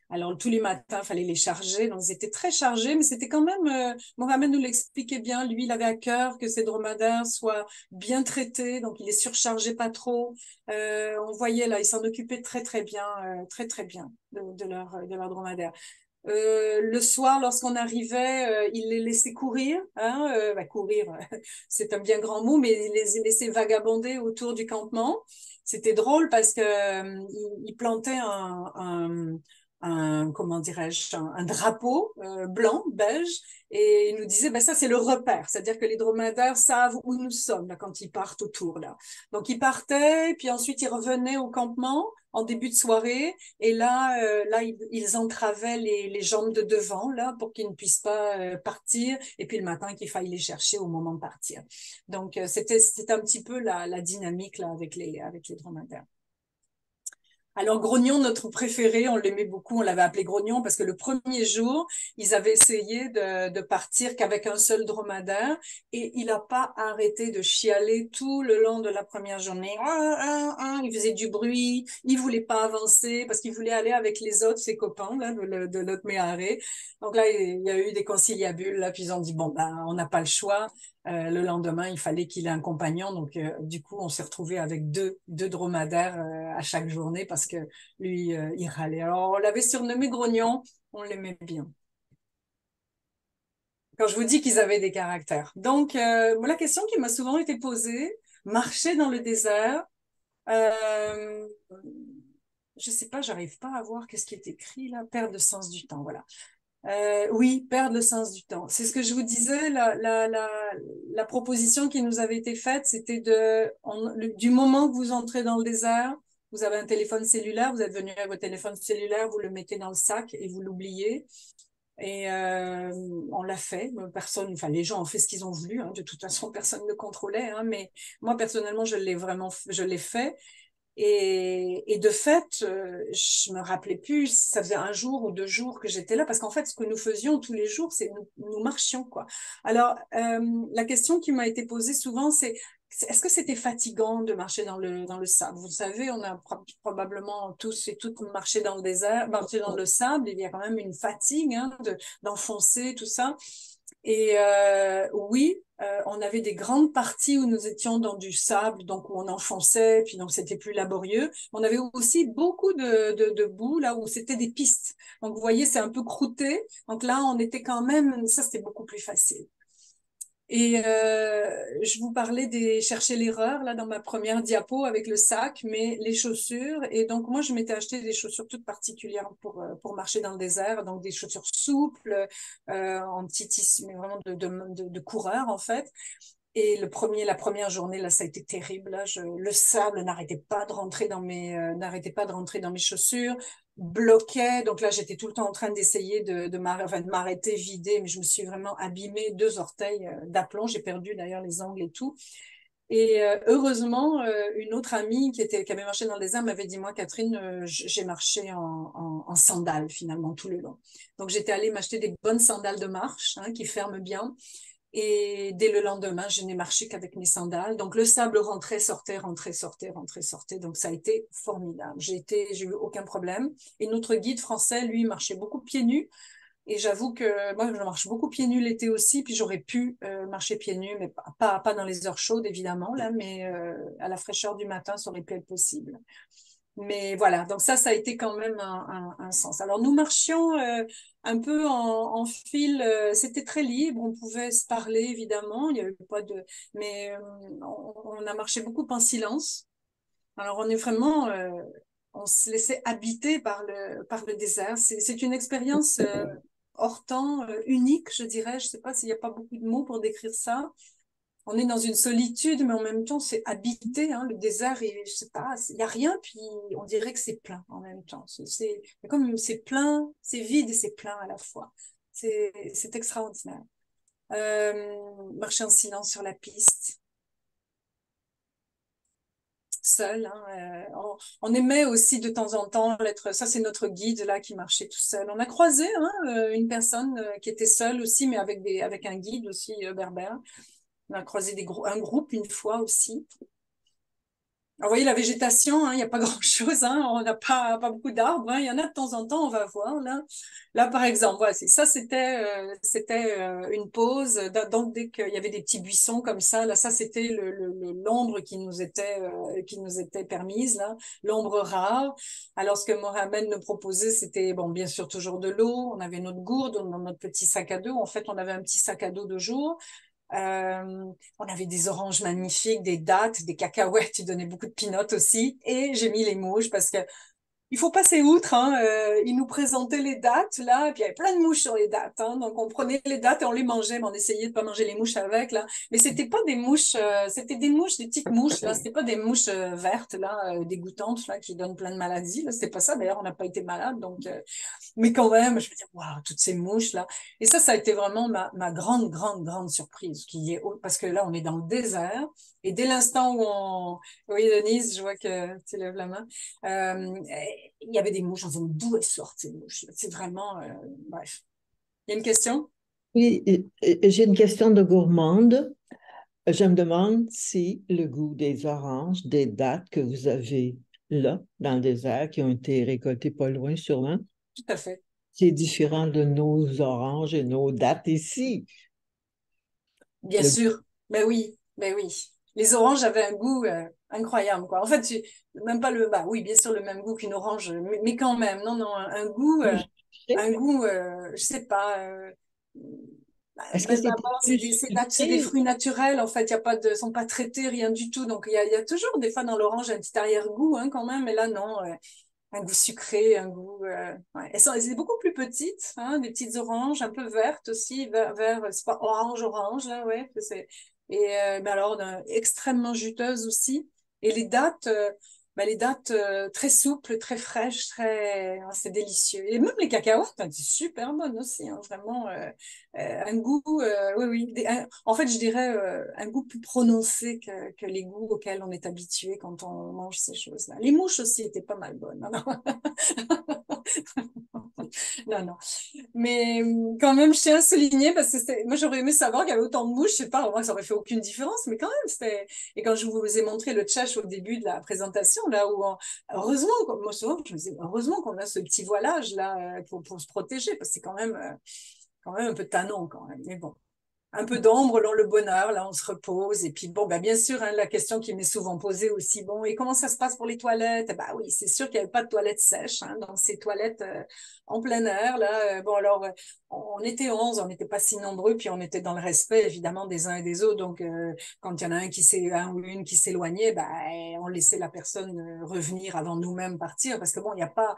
B: Alors, tous les matins, il fallait les charger. Donc, ils étaient très chargés, mais c'était quand même, Mohamed nous l'expliquait bien. Lui, il avait à cœur que ces dromadaires soient bien traités. Donc, il les surchargeait pas trop. On voyait là, il s'en occupait très, très bien, très, très bien de leur dromadaire. Le soir, lorsqu'on arrivait, il les laissait courir, hein, courir, c'est un bien grand mot, mais il les laissait vagabonder autour du campement. C'était drôle parce que il plantait comment dirais-je, un drapeau blanc, beige, et il nous disait, ben ça c'est le repère, c'est-à-dire que les dromadaires savent où nous sommes là, quand ils partent autour là. Donc ils partaient, puis ensuite ils revenaient au campement en début de soirée, et là ils entravaient les jambes de devant là pour qu'ils ne puissent pas partir, et puis le matin qu'il faille les chercher au moment de partir. Donc c'était un petit peu la dynamique là avec les dromadaires. Alors Grognon, notre préféré, on l'aimait beaucoup, on l'avait appelé Grognon parce que le premier jour, ils avaient essayé de partir qu'avec un seul dromadaire et il n'a pas arrêté de chialer tout le long de la première journée. Il faisait du bruit, il voulait pas avancer parce qu'il voulait aller avec les autres, ses copains là, de l'autre méharé. Donc là, il y a eu des conciliabules, là, puis ils ont dit, bon, ben, on n'a pas le choix. Le lendemain, il fallait qu'il ait un compagnon. Donc, du coup, on s'est retrouvé avec deux dromadaires à chaque journée parce que lui, il râlait. Alors, on l'avait surnommé Grognon. On l'aimait bien. Quand je vous dis qu'ils avaient des caractères. Donc, la question qui m'a souvent été posée, marcher dans le désert, je sais pas, j'arrive pas à voir qu'est-ce qui est écrit là, perte de sens du temps, voilà. Oui, perdre le sens du temps. C'est ce que je vous disais, la proposition qui nous avait été faite, c'était du moment que vous entrez dans le désert, vous avez un téléphone cellulaire, vous êtes venu avec votre téléphone cellulaire, vous le mettez dans le sac et vous l'oubliez. Et on l'a fait. Personne, enfin les gens ont fait ce qu'ils ont voulu. Hein. De toute façon, personne ne contrôlait. Hein. Mais moi personnellement, je l'ai fait. Et de fait, je me rappelais plus, ça faisait un jour ou 2 jours que j'étais là, parce qu'en fait, ce que nous faisions tous les jours, c'est nous marchions, quoi. Alors, la question qui m'a été posée souvent, c'est est-ce que c'était fatigant de marcher dans le sable? Vous savez, on a probablement tous et toutes marché dans le désert, marché dans le sable, il y a quand même une fatigue hein, d'enfoncer tout ça. Et oui, on avait des grandes parties où nous étions dans du sable, donc où on enfonçait, puis donc c'était plus laborieux. On avait aussi beaucoup de boue là où c'était des pistes. Donc vous voyez, c'est un peu croûté. Donc là, on était quand même, ça c'était beaucoup plus facile. Et je vous parlais des chercher l'erreur là dans ma première diapo avec le sac, mais les chaussures. Et donc moi je m'étais acheté des chaussures toutes particulières pour marcher dans le désert, donc des chaussures souples en petit tissu, mais vraiment de coureur en fait. Et la première journée, là, ça a été terrible. Là, le sable n'arrêtait pas de rentrer n'arrêtait pas de rentrer dans mes chaussures, bloquait. Donc là, j'étais tout le temps en train d'essayer de m'arrêter, vider, mais je me suis vraiment abîmée 2 orteils d'aplomb. J'ai perdu d'ailleurs les ongles et tout. Et heureusement, une autre amie qui avait marché dans le désert m'avait dit, moi, Catherine, j'ai marché en sandales finalement tout le long. Donc j'étais allée m'acheter des bonnes sandales de marche hein, qui ferment bien. Et dès le lendemain, je n'ai marché qu'avec mes sandales. Donc, le sable rentrait, sortait, rentrait, sortait, rentrait, sortait. Donc, ça a été formidable. J'ai eu aucun problème. Et notre guide français, lui, marchait beaucoup pieds nus. Et j'avoue que moi, je marche beaucoup pieds nus l'été aussi. Puis, j'aurais pu marcher pieds nus, mais pas dans les heures chaudes, évidemment, là, mais à la fraîcheur du matin, ça aurait pu être possible. Mais voilà, donc ça a été quand même un sens. Alors nous marchions un peu en file, c'était très libre, on pouvait se parler évidemment, il n'y avait pas de, mais on a marché beaucoup en silence. Alors on est vraiment, on se laissait habiter par le désert. C'est une expérience hors temps, unique, je dirais. Je ne sais pas s'il n'y a pas beaucoup de mots pour décrire ça. On est dans une solitude, mais en même temps, c'est habité. Hein, le désert, et je sais pas, il y a rien, puis on dirait que c'est plein en même temps. Comme c'est plein, c'est vide et c'est plein à la fois. C'est extraordinaire. Marcher en silence sur la piste, seul. Hein, on aimait aussi de temps en temps l'être. Ça, c'est notre guide là qui marchait tout seul. On a croisé hein, une personne qui était seule aussi, mais avec un guide aussi berbère. On a croisé un groupe une fois aussi. Alors, vous voyez, la végétation, hein, il n'y a pas grand-chose, hein, on n'a pas beaucoup d'arbres, hein, il y en a de temps en temps, on va voir. Là par exemple, voilà, c'était une pause. Donc, dès qu'il y avait des petits buissons comme ça, là, ça, c'était l'ombre qui nous était permise, là, l'ombre rare. Alors, ce que Mohamed nous proposait, c'était, bon, bien sûr, toujours de l'eau. On avait notre gourde dans notre petit sac à dos. En fait, on avait un petit sac à dos de jour. On avait des oranges magnifiques, des dattes, des cacahuètes, ils donnaient beaucoup de peanuts aussi. Et j'ai mis les mouches parce que il faut passer outre, hein. Ils nous présentaient les dattes, là, et puis il y avait plein de mouches sur les dattes, hein. Donc, on prenait les dattes et on les mangeait, mais on essayait de pas manger les mouches avec, là. Mais c'était pas des mouches, c'était des mouches, des petites mouches, là. C'était pas des mouches vertes, là, dégoûtantes, là, qui donnent plein de maladies, là. C'était pas ça. D'ailleurs, on n'a pas été malade, donc, mais quand même, je me dis, waouh, toutes ces mouches, là. Et ça a été vraiment ma grande, grande, grande surprise, parce que là, on est dans le désert. Et dès l'instant où oui, Denise, je vois que tu lèves la main. Il y avait des mouches, on se dit d'où elles sortent ces mouches. C'est vraiment, bref. Il y a une question?
E: Oui, j'ai une question de gourmande. Je me demande si le goût des oranges, des dattes que vous avez là, dans le désert, qui ont été récoltées pas loin sûrement,
B: Tout à fait.
E: c'est différent de nos oranges et nos dattes ici.
B: Bien
E: Le-
B: sûr. Ben oui. Les oranges avaient un goût incroyable, quoi. En fait, même pas bah oui, bien sûr, le même goût qu'une orange, mais quand même, non, non, un goût, je sais pas.
E: Est-ce que c'était
B: D'abord,
E: plus
B: c'est des
E: sucré?
B: fruits naturels, en fait, il y a pas de, sont pas traités, rien du tout. Donc, il y a toujours des fois dans l'orange un petit arrière-goût, hein, quand même, mais là, non, un goût sucré, un goût, ouais. Elles sont beaucoup plus petites, hein, des petites oranges, un peu vertes aussi, c'est pas orange, là, ouais, mais alors, extrêmement juteuses aussi. Et les dates très souples, très fraîches, c'est délicieux. Et même les cacahuètes, hein, c'est super bonne aussi, hein, vraiment, un goût, oui, oui. En fait, je dirais un goût plus prononcé que les goûts auxquels on est habitué quand on mange ces choses-là. Les mouches aussi étaient pas mal bonnes. Non, non, non. Mais quand même, je tiens à souligner parce que moi, j'aurais aimé savoir qu'il y avait autant de mouches. Je sais pas, moi, ça aurait fait aucune différence, mais quand même, c'était. Et quand je vous ai montré le tchèche au début de la présentation, là où, heureusement, moi, souvent, je me disais, heureusement qu'on a ce petit voilage là pour se protéger, parce que c'est quand même un peu tannant quand même. Mais bon, un peu d'ombre dans le bonheur, là on se repose. Et puis bon, bah, bien sûr, hein, la question qui m'est souvent posée aussi, bon, et comment ça se passe pour les toilettes? Bah oui, c'est sûr qu'il n'y avait pas de toilettes sèches, hein, dans ces toilettes en plein air. Là, bon alors, on était 11, on n'était pas si nombreux, puis on était dans le respect évidemment des uns et des autres. Donc quand il y en a un ou une qui s'éloignait, bah, on laissait la personne revenir avant nous-mêmes partir, parce que bon, il n'y a pas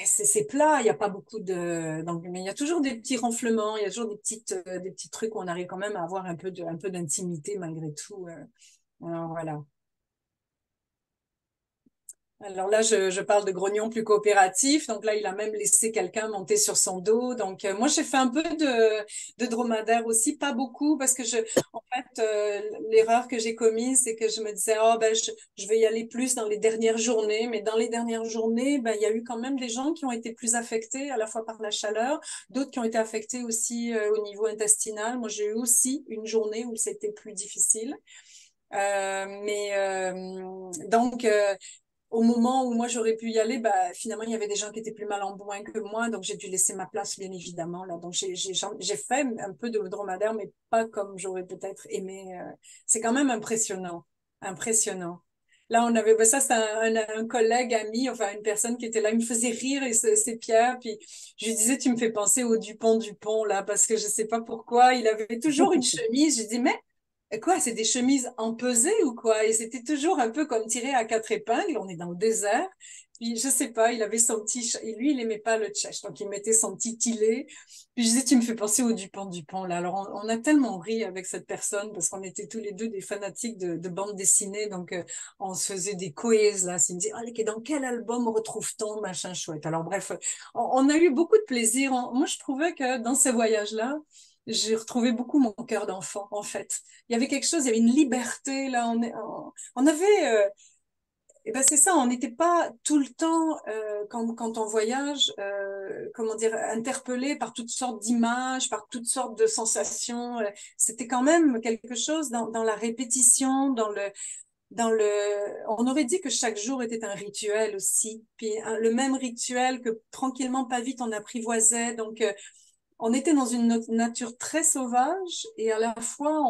B: c'est plat, il n'y a pas beaucoup de. Donc, mais il y a toujours des petits renflements, il y a toujours des petits trucs où on arrive quand même à avoir un peu d'intimité malgré tout. Alors, voilà. Alors là, je parle de grognon plus coopératif. Donc là, il a même laissé quelqu'un monter sur son dos. Donc moi, j'ai fait un peu de dromadaire aussi, pas beaucoup, parce que en fait, l'erreur que j'ai commise, c'est que je me disais, oh ben, je vais y aller plus dans les dernières journées. Mais dans les dernières journées, ben, il y a eu quand même des gens qui ont été plus affectés, à la fois par la chaleur, d'autres qui ont été affectés aussi au niveau intestinal. Moi, j'ai eu aussi une journée où c'était plus difficile. Donc, au moment où moi j'aurais pu y aller, bah, finalement, il y avait des gens qui étaient plus mal en point que moi, donc j'ai dû laisser ma place, bien évidemment. Là. Donc j'ai fait un peu de dromadaire, mais pas comme j'aurais peut-être aimé. C'est quand même impressionnant, impressionnant. Là, on avait, bah, ça, c'est un collègue, ami, enfin une personne qui était là, il me faisait rire et c'est Pierre, puis je lui disais, tu me fais penser au Dupont, là, parce que je sais pas pourquoi, il avait toujours une chemise. Je dis, mais quoi, c'est des chemises empesées ou quoi? Et c'était toujours un peu comme tiré à quatre épingles. On est dans le désert. Puis, je sais pas, il avait son petit, et lui, il aimait pas le tchèche. Donc, il mettait son petit tilet. Puis, je disais, tu me fais penser au Dupont, là. Alors, on a tellement ri avec cette personne parce qu'on était tous les deux des fanatiques de bande dessinée. Donc, on se faisait des quiz, là. Il me disait, oh, dans quel album retrouve-t-on, machin chouette? Alors, bref, on a eu beaucoup de plaisir. Moi, je trouvais que dans ces voyages-là, j'ai retrouvé beaucoup mon cœur d'enfant, en fait. Il y avait quelque chose, il y avait une liberté, là. On avait, et ben c'est ça, on n'était pas tout le temps, quand on voyage, comment dire, interpellé par toutes sortes d'images, par toutes sortes de sensations. C'était quand même quelque chose dans la répétition, on aurait dit que chaque jour était un rituel aussi, puis le même rituel que tranquillement, pas vite, on apprivoisait. Donc, on était dans une nature très sauvage et à la fois,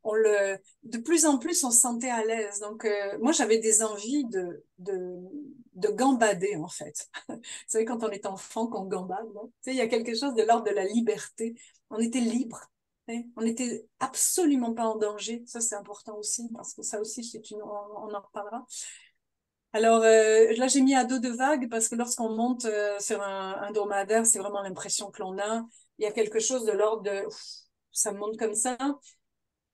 B: de plus en plus, on se sentait à l'aise. Donc, moi, j'avais des envies de gambader, en fait. Vous savez, quand on est enfant, qu'on gambade, tu sais, il y a quelque chose de l'ordre de la liberté. On était libre. On n'était absolument pas en danger. Ça, c'est important aussi, parce que ça aussi, on en reparlera. Alors là, j'ai mis à dos de vagues parce que lorsqu'on monte sur un dromadaire, c'est vraiment l'impression que l'on a. Il y a quelque chose de l'ordre de ça monte comme ça.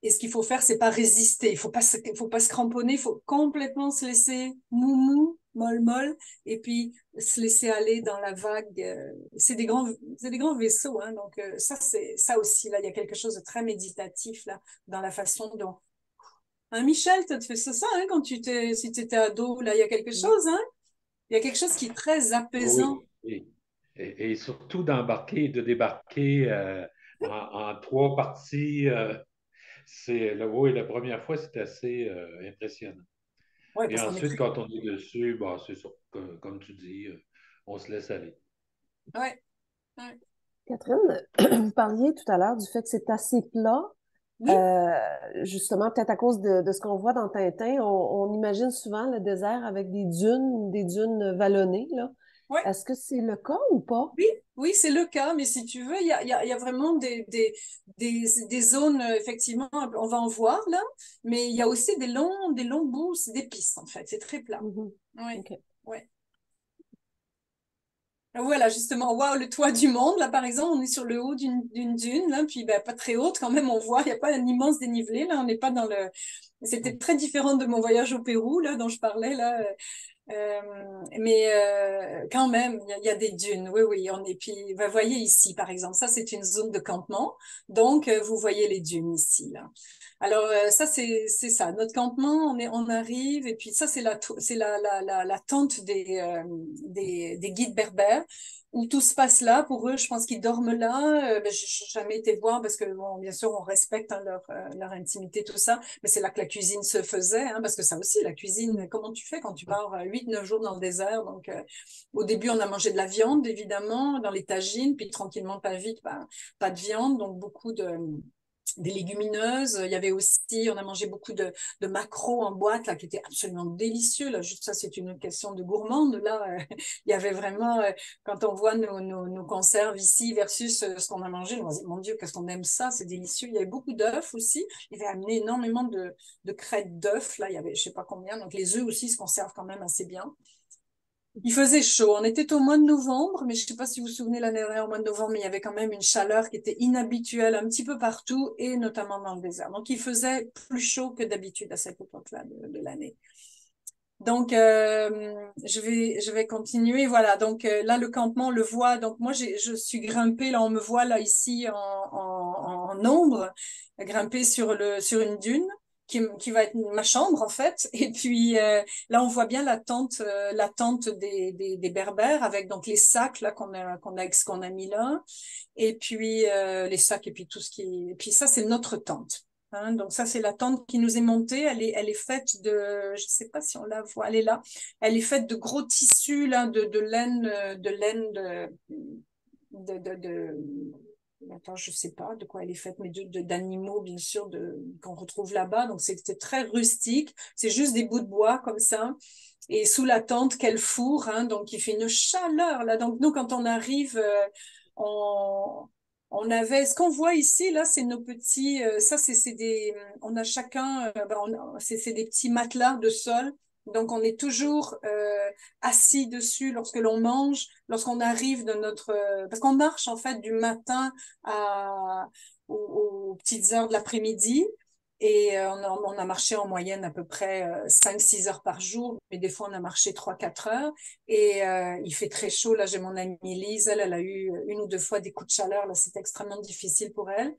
B: Et ce qu'il faut faire, c'est pas résister. Il faut pas se cramponner. Il faut complètement se laisser mou, molle, et puis se laisser aller dans la vague. C'est des grands vaisseaux, hein. Donc ça aussi là, il y a quelque chose de très méditatif là dans la façon dont. Hein, Michel, tu fais ça, hein, si tu étais ado, là, il y a quelque chose, hein? Il y a quelque chose qui est très apaisant.
A: Oui, et surtout d'embarquer et de débarquer en trois parties. Oui, la première fois, c'est assez impressionnant.
B: Oui,
A: Et
B: parce qu'on est
A: ensuite,
B: très.
A: quand on est dessus, bah, c'est ça, comme tu dis, on se laisse aller.
B: Ouais, ouais.
D: Catherine, vous parliez tout à l'heure du fait que c'est assez plat.
B: Oui,
D: Justement, peut-être à cause de ce qu'on voit dans Tintin, on imagine souvent le désert avec des dunes vallonnées, là.
B: ouais.
D: Est-ce que c'est le cas ou pas?
B: Oui, oui, c'est le cas, mais si tu veux, il y a vraiment des zones, effectivement, on va en voir là, mais il y a aussi des longs bouts, c'est des pistes en fait, c'est très plat.
D: Mhm.
B: Oui,
D: OK.
B: oui. Voilà, justement, waouh, le toit du monde, là, par exemple, on est sur le haut d'une dune, là, puis ben, pas très haute quand même, on voit, il n'y a pas un immense dénivelé, là, on n'est pas dans le. C'était très différent de mon voyage au Pérou, là, dont je parlais, là. Mais quand même, il y a des dunes, oui, oui, on est. Puis, vous voyez ici, par exemple, ça, c'est une zone de campement, donc vous voyez les dunes ici, là. Alors, ça, c'est ça. Notre campement, on arrive, et puis ça, c'est la tente des guides berbères, où tout se passe là. Pour eux, je pense qu'ils dorment là. Ben, je n'ai jamais été voir, parce que, bon, bien sûr, on respecte hein, leur intimité, tout ça, mais c'est là que la cuisine se faisait, hein, parce que ça aussi, la cuisine, comment tu fais quand tu pars 8-9 jours dans le désert? Donc, au début, on a mangé de la viande, évidemment, dans les tagines, puis tranquillement, pas vite, ben, pas de viande, donc beaucoup des légumineuses. Il y avait aussi, on a mangé beaucoup de maquereaux en boîte, là, qui étaient absolument délicieux. Là, juste ça, c'est une question de gourmande. Là, il y avait vraiment, quand on voit nos conserves ici versus ce qu'on a mangé, on se dit, mon Dieu, qu'est-ce qu'on aime ça, c'est délicieux. Il y avait beaucoup d'œufs aussi. Il avait amené énormément de crêtes d'œufs. Là, il y avait, je sais pas combien. Donc, les œufs aussi se conservent quand même assez bien. Il faisait chaud. On était au mois de novembre, mais je ne sais pas si vous vous souvenez l'année dernière, au mois de novembre, mais il y avait quand même une chaleur qui était inhabituelle un petit peu partout et notamment dans le désert. Donc, il faisait plus chaud que d'habitude à cette époque-là de l'année. Donc, je vais continuer. Voilà. Donc, là, le campement, on le voit. Donc, moi, je suis grimpée. Là, on me voit là, ici, en ombre, grimpée sur une dune. Qui va être ma chambre en fait. Et puis là, on voit bien la tente des Berbères avec donc les sacs là qu'on a mis là, et puis les sacs et puis tout ce qui. Et puis ça, c'est notre tente. Hein, donc ça, c'est la tente qui nous est montée. Elle est faite je sais pas si on la voit, elle est là. Elle est faite de gros tissus là, de laine, de attends, je sais pas de quoi elle est faite, mais d'animaux, bien sûr, qu'on retrouve là-bas. Donc, c'était très rustique. C'est juste des bouts de bois comme ça. Et sous la tente, quel four, hein, donc il fait une chaleur là. Donc, nous, quand on arrive, on, on avait, ce qu'on voit ici, là, c'est nos petits, ça, on a chacun, c'est des petits matelas de sol. Donc, on est toujours assis dessus lorsque l'on mange, lorsqu'on arrive de parce qu'on marche en fait du matin aux petites heures de l'après-midi. Et on a marché en moyenne à peu près 5-6 heures par jour, mais des fois on a marché 3-4 heures. Et il fait très chaud. Là, j'ai mon amie Lise, elle a eu une ou deux fois des coups de chaleur. Là, c'était extrêmement difficile pour elle.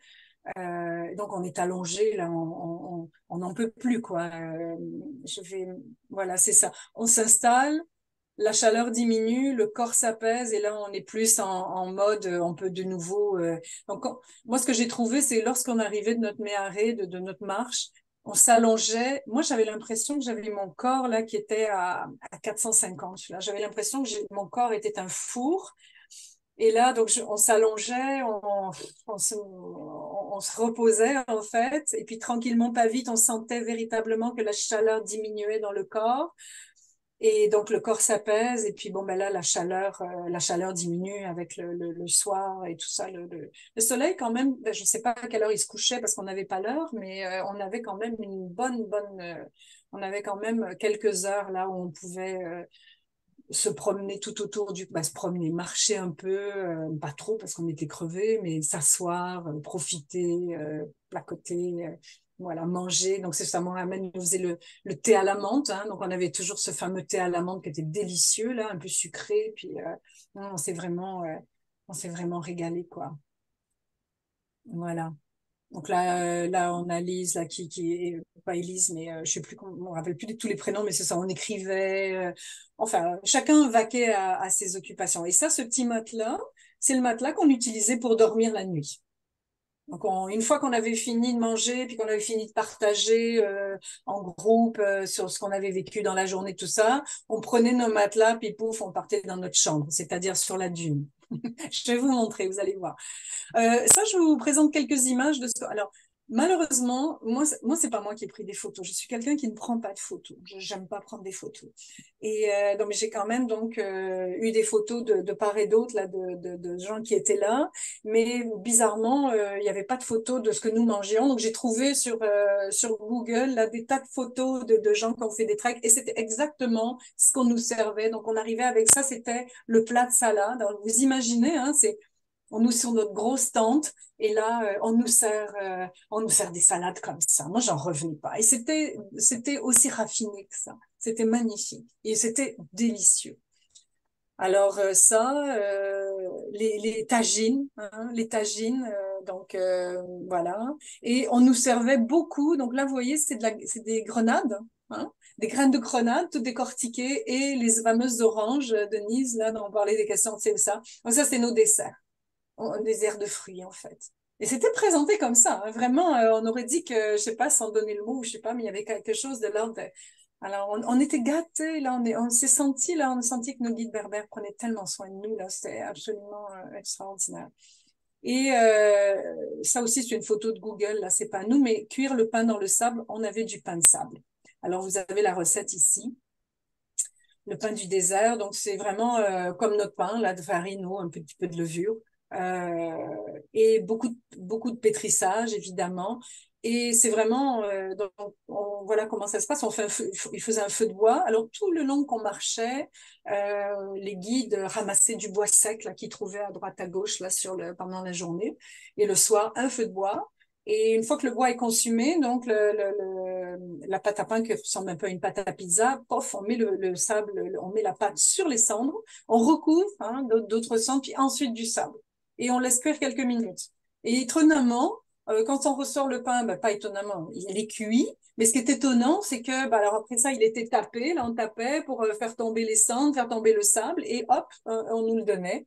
B: Donc on est allongé, là, on n'en peut plus, quoi. Voilà, c'est ça. On s'installe, la chaleur diminue, le corps s'apaise et là on est plus en mode on peut de nouveau moi ce que j'ai trouvé c'est lorsqu'on arrivait de notre méharé de notre marche on s'allongeait. Moi, j'avais l'impression que j'avais mon corps là qui était à 450. Là. J'avais l'impression que mon corps était un four. Et là, donc, on s'allongeait, on se reposait en fait. Et puis tranquillement, pas vite, on sentait véritablement que la chaleur diminuait dans le corps. Et donc le corps s'apaise et puis bon ben là la chaleur diminue avec le soir et tout ça. Le soleil quand même, ben, je sais pas à quelle heure il se couchait parce qu'on n'avait pas l'heure, mais on avait quand même une bonne, on avait quand même quelques heures là où on pouvait se promener tout autour se promener, marcher un peu, pas trop parce qu'on était crevés, mais s'asseoir, profiter, placoter, voilà, manger. Donc c'est ça, mon ramène nous faisait le thé à la menthe, hein, donc on avait toujours ce fameux thé à la menthe qui était délicieux là, un peu sucré, puis on s'est vraiment régalé quoi. Voilà. Donc là, on a Lise là qui est pas Elise, mais je sais plus, on me rappelle plus de tous les prénoms, mais c'est ça, on écrivait. Enfin, chacun vaquait à ses occupations. Et ça, ce petit matelas, c'est le matelas qu'on utilisait pour dormir la nuit. Donc, une fois qu'on avait fini de manger, puis qu'on avait fini de partager en groupe sur ce qu'on avait vécu dans la journée, tout ça, on prenait nos matelas, puis pouf, on partait dans notre chambre, c'est-à-dire sur la dune. Je vais vous montrer, vous allez voir. Ça, je vous présente quelques images de ce. Alors, malheureusement, moi, c'est pas moi qui ai pris des photos. Je suis quelqu'un qui ne prend pas de photos. J'aime pas prendre des photos. Et donc, j'ai quand même donc eu des photos de part et d'autre là de gens qui étaient là. Mais bizarrement, il y avait pas de photos de ce que nous mangions. Donc, j'ai trouvé sur Google là des tas de photos de gens qui ont fait des treks. Et c'était exactement ce qu'on nous servait. Donc, on arrivait avec ça. C'était le plat de salade. Alors, vous imaginez, hein, on nous sur notre grosse tente et là on nous sert des salades comme ça. Moi j'en revenais pas et c'était aussi raffiné que ça. C'était magnifique et c'était délicieux. Alors les tagines, hein, les tagines donc voilà et on nous servait beaucoup. Donc là vous voyez c'est des grenades. Hein, des graines de grenade, tout décortiquées, et les fameuses oranges de Nice, là, dont on parlait des questions, c'est ça. Donc ça, c'est nos desserts. Des airs de fruits en fait. Et c'était présenté comme ça, hein. Vraiment, on aurait dit que, je sais pas, sans donner le mot, je sais pas, mais il y avait quelque chose de l'ordre. Alors, on était gâtés, là, on s'est senti, là, on a senti que nos guides berbères prenaient tellement soin de nous, là, c'était absolument extraordinaire. Et ça aussi, c'est une photo de Google, là, c'est pas nous, mais cuire le pain dans le sable, on avait du pain de sable. Alors, vous avez la recette ici. Le pain du désert, donc c'est vraiment comme notre pain, là, de farine ou un petit peu de levure. Et beaucoup de pétrissage, évidemment. Et c'est vraiment, donc, voilà comment ça se passe. Il faisait un feu de bois. Alors, tout le long qu'on marchait, les guides ramassaient du bois sec là, qu'ils trouvaient à droite, à gauche là, pendant la journée. Et le soir, un feu de bois. Et une fois que le bois est consumé, donc la pâte à pain qui ressemble un peu à une pâte à pizza, pof, on met le sable, on met la pâte sur les cendres, on recouvre hein, d'autres cendres, puis ensuite du sable. Et on laisse cuire quelques minutes. Et étonnamment, quand on ressort le pain, bah, pas étonnamment, il est cuit. Mais ce qui est étonnant, c'est que, bah, alors après ça, il était tapé, là on tapait pour faire tomber les cendres, faire tomber le sable, et hop, on nous le donnait.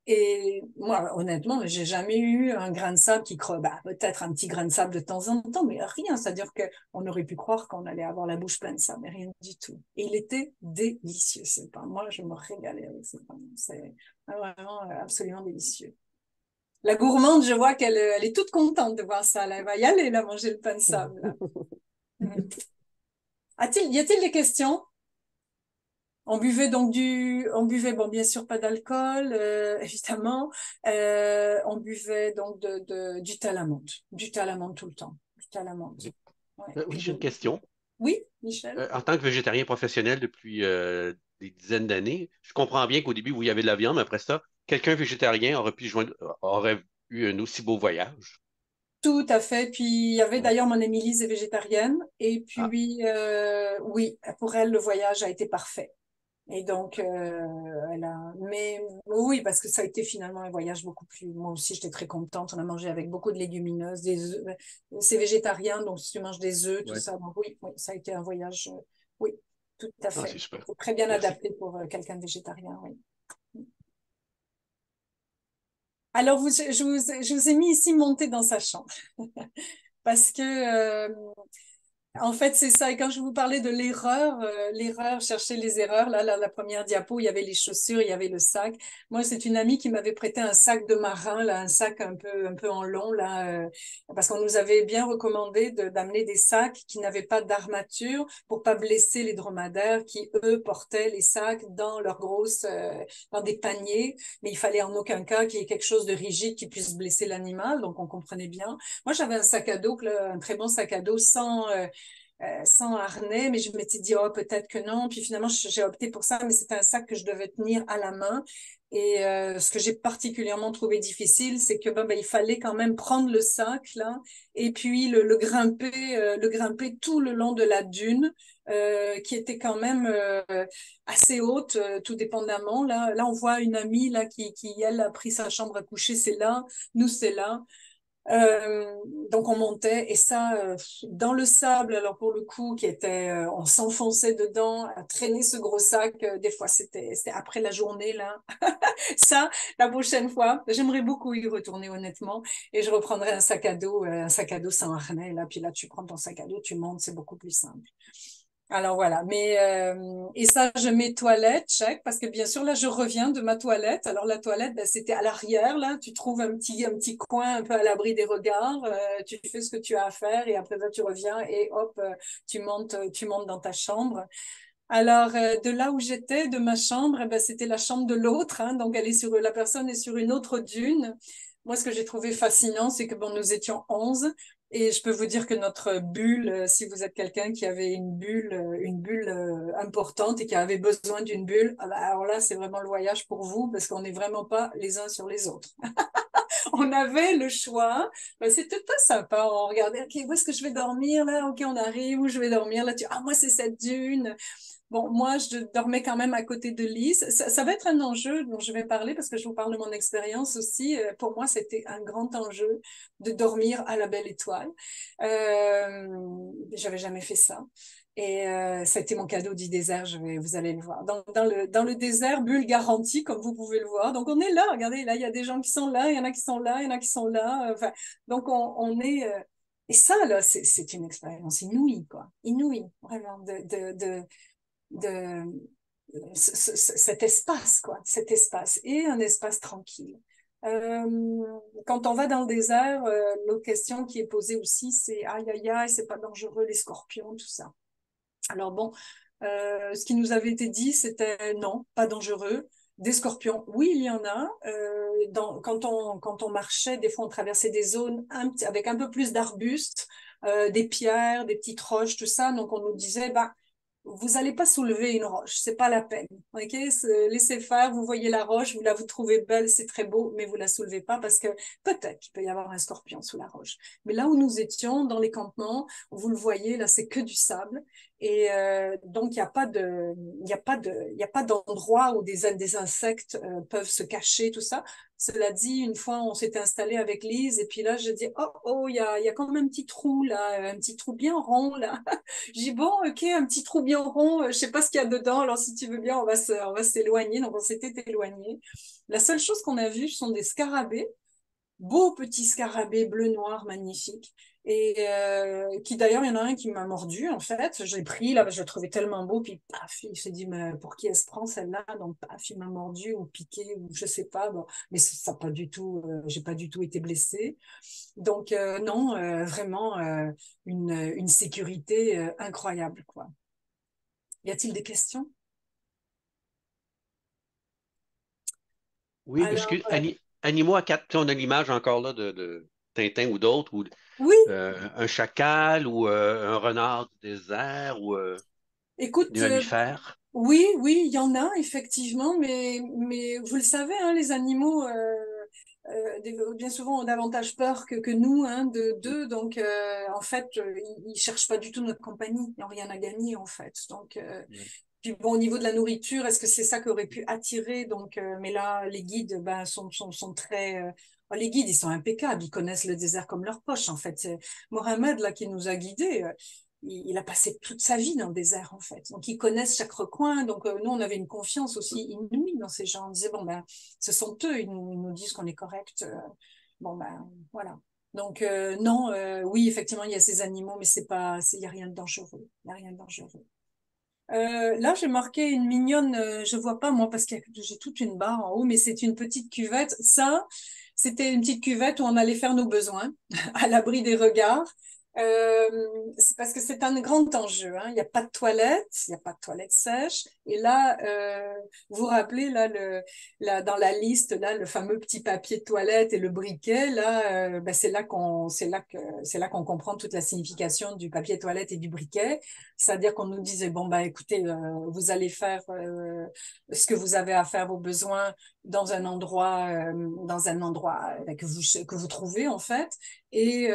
B: Et moi, honnêtement, j'ai jamais eu un grain de sable qui creuse. Bah, peut-être un petit grain de sable de temps en temps, mais rien. C'est-à-dire qu'on aurait pu croire qu'on allait avoir la bouche pleine de sable, mais rien du tout. Et il était délicieux, ce pain. Moi, je me régalais avec ce pain. C'est vraiment absolument délicieux. La gourmande, je vois qu'elle elle est toute contente de voir ça. Là. Elle va y aller, là, manger le pain de sable. Là. Y a-t-il des questions? On buvait bon, bien sûr, pas d'alcool, évidemment. On buvait donc du thé à la menthe. Du thé à la menthe tout le temps. Du thé à la menthe. Ouais.
C: Oui, j'ai une question.
B: Oui, Michel?
C: En tant que végétarien professionnel depuis des dizaines d'années, je comprends bien qu'au début, il y avait de la viande, mais après ça, quelqu'un végétarien aurait eu un aussi beau voyage.
B: Tout à fait. Puis il y avait
C: Ouais.
B: d'ailleurs mon amie Lise est végétarienne. Et
C: Ah,
B: puis, oui, pour elle, le voyage a été parfait. Et donc, mais oui, parce que ça a été finalement un voyage beaucoup plus. Moi aussi, j'étais très contente. On a mangé avec beaucoup de légumineuses, des œufs. C'est végétarien, donc si tu manges des œufs, tout
C: ouais.
B: ça. Donc oui, ça a été un voyage. Oui, tout à
C: Ah, c'est
B: fait.
C: super.
B: Très bien
C: Merci.
B: adapté pour quelqu'un de végétarien, oui. Alors, je vous ai mis ici monter dans sa chambre. Parce que En fait, c'est ça. Et quand je vous parlais de l'erreur, chercher les erreurs, là, la première diapo, il y avait les chaussures, il y avait le sac. Moi, c'est une amie qui m'avait prêté un sac de marin, là, un sac un peu en long, là, parce qu'on nous avait bien recommandé d'amener des sacs qui n'avaient pas d'armature pour pas blesser les dromadaires qui, eux, portaient les sacs dans leurs grosses, dans des paniers. Mais il fallait en aucun cas qu'il y ait quelque chose de rigide qui puisse blesser l'animal. Donc, on comprenait bien. Moi, j'avais un sac à dos, un très bon sac à dos sans harnais, mais je m'étais dit, oh, peut-être que non. Puis finalement, j'ai opté pour ça, mais c'était un sac que je devais tenir à la main. Et ce que j'ai particulièrement trouvé difficile, c'est que il fallait quand même prendre le sac là et puis le grimper tout le long de la dune, qui était quand même assez haute, tout dépendamment. Là, on voit une amie là qui elle a pris sa chambre à coucher, c'est là. Nous, c'est là. Euh, donc on montait et ça dans le sable, alors pour le coup qui était on s'enfonçait dedans à traîner ce gros sac, des fois c'était après la journée là. Ça, la prochaine fois j'aimerais beaucoup y retourner honnêtement, et je reprendrai un sac à dos sans harnais là, puis là tu prends ton sac à dos, tu montes, c'est beaucoup plus simple. Alors voilà, mais et ça, je mets toilette, check, parce que bien sûr là, je reviens de ma toilette. Alors la toilette, c'était à l'arrière là. Tu trouves un petit coin un peu à l'abri des regards. Tu fais ce que tu as à faire et après là, tu reviens et hop, tu montes dans ta chambre. Alors de là où j'étais, de ma chambre, c'était la chambre de l'autre. Hein, donc la personne est sur une autre dune. Moi, ce que j'ai trouvé fascinant, c'est que bon, nous étions 11. Et je peux vous dire que notre bulle, si vous êtes quelqu'un qui avait une bulle importante et qui avait besoin d'une bulle, alors là, c'est vraiment le voyage pour vous parce qu'on n'est vraiment pas les uns sur les autres. On avait le choix. C'était pas sympa. On regardait, OK, où est-ce que je vais dormir là? OK, on arrive, où je vais dormir là? Moi, c'est cette dune. Bon, moi, je dormais quand même à côté de Lise. Ça va être un enjeu dont je vais parler parce que je vous parle de mon expérience aussi. Pour moi, c'était un grand enjeu de dormir à la belle étoile. J'avais jamais fait ça. Et ça a été mon cadeau du désert, vous allez le voir. Dans le désert, bulle garantie, comme vous pouvez le voir. Donc, on est là, regardez, là, il y a des gens qui sont là, il y en a qui sont là, il y en a qui sont là. Enfin, donc, on est... et ça, là, c'est une expérience inouïe, quoi. Inouïe, vraiment, de cet espace, quoi, cet espace, et un espace tranquille. Quand on va dans le désert, l'autre question qui est posée aussi, c'est aïe aïe aïe, c'est pas dangereux les scorpions, tout ça. Alors bon, ce qui nous avait été dit, c'était non, pas dangereux. Des scorpions, oui, il y en a. Quand on marchait, des fois, on traversait des zones avec un peu plus d'arbustes, des pierres, des petites roches, tout ça. Donc, on nous disait, bah, vous n'allez pas soulever une roche, c'est pas la peine. Ok, laissez faire, vous voyez la roche, vous trouvez belle, c'est très beau, mais vous la soulevez pas parce que peut-être qu'il peut y avoir un scorpion sous la roche. Mais là où nous étions, dans les campements, vous le voyez, là, c'est que du sable. Et donc, il y a pas d'endroit où des insectes peuvent se cacher, tout ça. Cela dit, une fois, on s'était installé avec Lise, et puis là, je dis, il y a quand même un petit trou, là, un petit trou bien rond, là. J'ai dit, bon, ok, un petit trou bien rond, je sais pas ce qu'il y a dedans, alors si tu veux bien, on va s'éloigner. Donc, on s'était éloigné. La seule chose qu'on a vue, ce sont des scarabées, beaux petits scarabées bleu-noir magnifiques. Et qui d'ailleurs, il y en a un qui m'a mordu, en fait. Je l'ai pris, là, je le trouvais tellement beau, puis paf, il s'est dit, mais pour qui elle se prend celle-là? Donc, paf, il m'a mordu ou piqué, ou je sais pas. Bon, mais ça pas du tout, j'ai pas du tout été blessée. Donc, non, vraiment, une sécurité incroyable, quoi. Y a-t-il des questions?
C: Oui,
B: Alors,
C: excuse, animaux à quatre, on a l'image encore là de Tintin ou d'autres, ou
B: oui,
C: un chacal ou un renard du désert ou des
B: écoute,
C: mammifères.
B: oui, oui, il y en a effectivement, mais vous le savez, hein, les animaux, bien souvent, ont davantage peur que nous, hein, d'eux. Donc, en fait, ils cherchent pas du tout notre compagnie. Ils n'ont rien à gagner, en fait. Donc,
C: Ouais.
B: puis bon, au niveau de la nourriture, est-ce que c'est ça qui aurait pu attirer? Donc, mais là, les guides, sont très, les guides, ils sont impeccables. Ils connaissent le désert comme leur poche, en fait. C'est Mohamed, là, qui nous a guidés. Il a passé toute sa vie dans le désert, en fait. Donc, ils connaissent chaque recoin. Donc, nous, on avait une confiance aussi inouïe dans ces gens. On disait, bon, ben, ce sont eux, ils nous disent qu'on est correct. Bon, ben, voilà. Donc, non, oui, effectivement, il y a ces animaux, mais il y a rien de dangereux. Il y a rien de dangereux. Là, j'ai marqué une mignonne, je vois pas moi parce que j'ai toute une barre en haut, mais c'est une petite cuvette. Ça, c'était une petite cuvette où on allait faire nos besoins à l'abri des regards. C'est parce que c'est un grand enjeu, hein. Il n'y a pas de toilette, il n'y a pas de toilette sèche. Et là, vous vous rappelez là, dans la liste là, le fameux petit papier de toilette et le briquet là, ben, c'est là qu'on comprend toute la signification du papier de toilette et du briquet. C'est-à-dire qu'on nous disait, bon, bah, écoutez, vous allez faire ce que vous avez à faire, vos besoins, dans un endroit que vous trouvez, en fait. Et,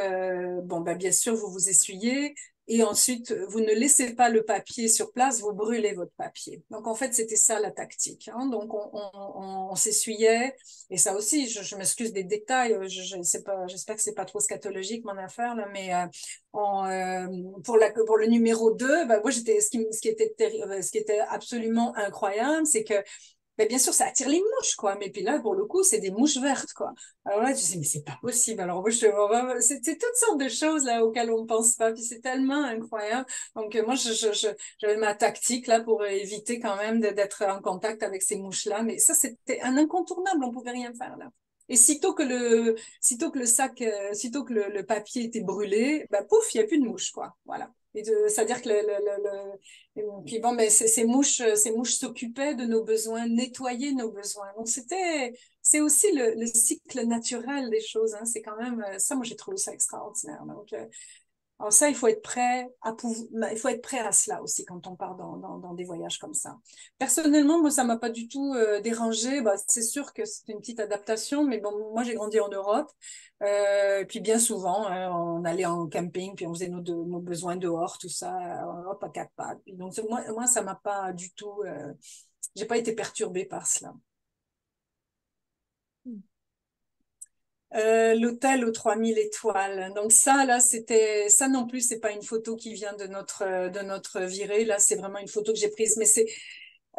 B: bon, bah, bien sûr, vous vous essuyez. Et ensuite, vous ne laissez pas le papier sur place, vous brûlez votre papier. Donc, en fait, c'était ça la tactique, hein. Donc, on s'essuyait. Et ça aussi, je m'excuse des détails. Je sais pas, j'espère que c'est pas trop scatologique, mon affaire, là, mais pour le numéro 2, bah, moi, ce qui était absolument incroyable, c'est que, ben, bien sûr, ça attire les mouches, quoi. Mais puis là, pour le coup, c'est des mouches vertes, quoi. Alors là, je dis, mais c'est pas possible. Alors, moi, c'est toutes sortes de choses, là, auxquelles on ne pense pas. Puis c'est tellement incroyable. Donc, moi, j'avais ma tactique, là, pour éviter quand même d'être en contact avec ces mouches-là. Mais ça, c'était un incontournable. On pouvait rien faire, là. Et sitôt que le sac, sitôt que le papier était brûlé, bah, pouf, il n'y a plus de mouches, quoi. Voilà. C'est-à-dire que et puis bon, mais ces mouches s'occupaient de nos besoins, nettoyaient nos besoins. Donc c'est aussi le cycle naturel des choses, hein. C'est quand même, ça, moi, j'ai trouvé ça extraordinaire. Donc, alors ça, il faut être prêt il faut être prêt à cela aussi quand on part dans des voyages comme ça. Personnellement, moi, ça m'a pas du tout dérangé. Bah, c'est sûr que c'est une petite adaptation, mais bon, moi, j'ai grandi en Europe. Et puis bien souvent, hein, on allait en camping, puis on faisait nos besoins dehors, tout ça, hop, à quatre pattes. Puis donc moi, ça m'a pas du tout, j'ai pas été perturbée par cela. L'hôtel aux 3000 étoiles. Donc ça, là, ça non plus, c'est pas une photo qui vient de notre virée. Là, c'est vraiment une photo que j'ai prise, mais c'est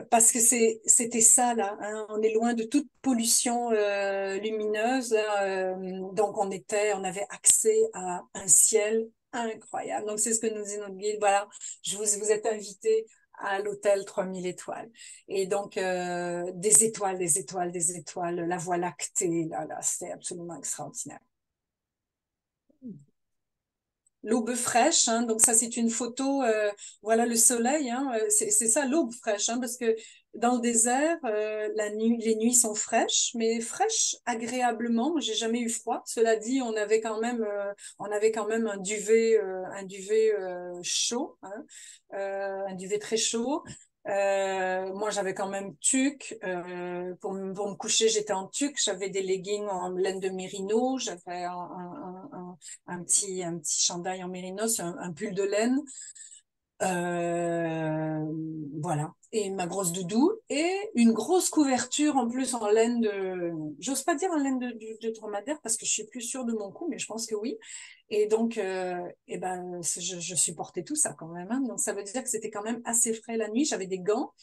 B: parce que c'était ça, là, hein. On est loin de toute pollution lumineuse, là, donc on avait accès à un ciel incroyable. Donc c'est ce que nous dit notre guide. Voilà, vous êtes invité à l'hôtel 3000 étoiles. Et donc, des étoiles, des étoiles, des étoiles, la Voie lactée, là, c'était absolument extraordinaire. L'aube fraîche, hein, donc ça c'est une photo, voilà le soleil, hein, c'est ça l'aube fraîche, hein, parce que dans le désert, les nuits sont fraîches, mais fraîches agréablement. J'ai jamais eu froid. Cela dit, on avait quand même un duvet chaud, hein, un duvet très chaud. Moi, j'avais quand même tuque. Pour me coucher, j'étais en tuque. J'avais des leggings en laine de mérino. J'avais un petit chandail en mérinos, un pull de laine. Voilà. Et ma grosse doudou et une grosse couverture en plus en laine j'ose pas dire en laine de dromadaire parce que je suis plus sûre de mon coup, mais je pense que oui. Et donc, eh ben, je supportais tout ça quand même, hein. Donc, ça veut dire que c'était quand même assez frais la nuit. J'avais des gants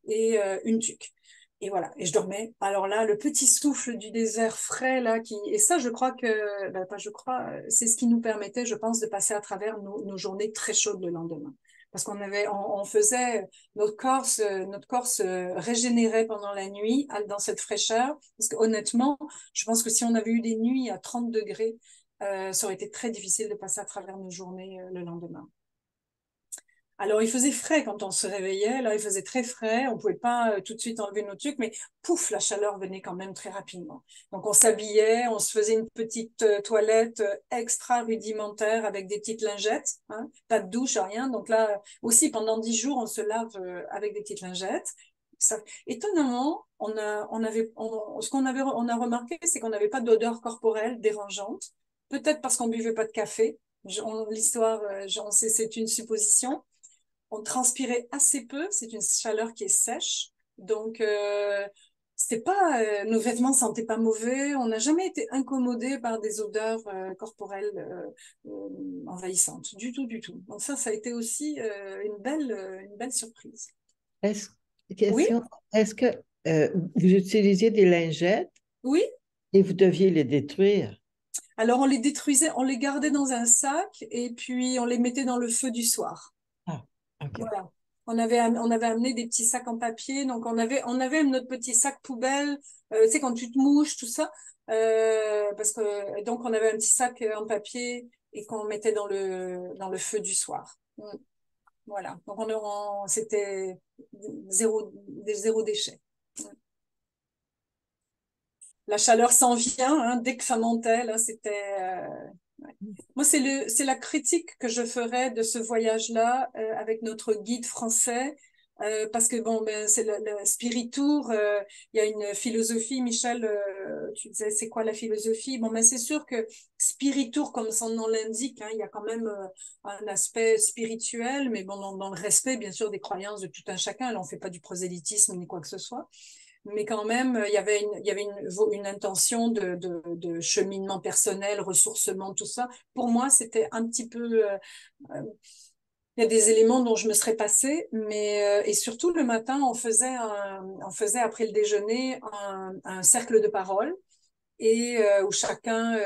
B: et une tuque. Et voilà, et je dormais. Alors là, le petit souffle du désert frais, là, et ça, je crois que, ben, pas je crois, c'est ce qui nous permettait, je pense, de passer à travers nos journées très chaudes le lendemain. Parce on faisait, notre corps se régénérait pendant la nuit dans cette fraîcheur. Parce que honnêtement, je pense que si on avait eu des nuits à 30 degrés, ça aurait été très difficile de passer à travers nos journées le lendemain. Alors, il faisait frais quand on se réveillait. Là, il faisait très frais. On ne pouvait pas tout de suite enlever nos trucs, mais pouf, la chaleur venait quand même très rapidement. Donc, on s'habillait, on se faisait une petite toilette extra rudimentaire avec des petites lingettes, hein, pas de douche, rien. Donc là, aussi, pendant 10 jours, on se lave avec des petites lingettes. Ça, étonnamment, on a remarqué, c'est qu'on n'avait pas d'odeur corporelle dérangeante. Peut-être parce qu'on buvait pas de café. L'histoire, c'est une supposition. On transpirait assez peu, c'est une chaleur qui est sèche, donc c'était pas nos vêtements sentaient pas mauvais, on n'a jamais été incommodé par des odeurs corporelles envahissantes, du tout, du tout. Donc ça a été aussi une belle surprise. Oui,
E: Est-ce que vous utilisiez des lingettes
B: oui.
E: et vous deviez les détruire?
B: Alors, on les détruisait, on les gardait dans un sac et puis on les mettait dans le feu du soir.
E: Ah, OK.
B: Voilà. On avait amené des petits sacs en papier, donc on avait notre petit sac poubelle, tu sais, quand tu te mouches, tout ça. Parce que, donc, on avait un petit sac en papier et qu'on mettait dans le feu du soir. Voilà. Donc, c'était zéro déchet. La chaleur s'en vient, hein, dès que ça montait, là, c'était. Ouais. Moi, c'est la critique que je ferais de ce voyage-là avec notre guide français, parce que bon, ben, c'est le Spirit Tour. Il y a une philosophie, Michel. Tu disais, c'est quoi la philosophie? Bon, ben, c'est sûr que Spirit Tour, comme son nom l'indique, hein, il y a quand même un aspect spirituel, mais bon, dans le respect, bien sûr, des croyances de tout un chacun. Là, on fait pas du prosélytisme ni quoi que ce soit. Mais quand même, il y avait une intention de cheminement personnel, ressourcement, tout ça. Pour moi, c'était un petit peu. Il y a des éléments dont je me serais passée, mais et surtout le matin, on faisait après le déjeuner un cercle de parole et où chacun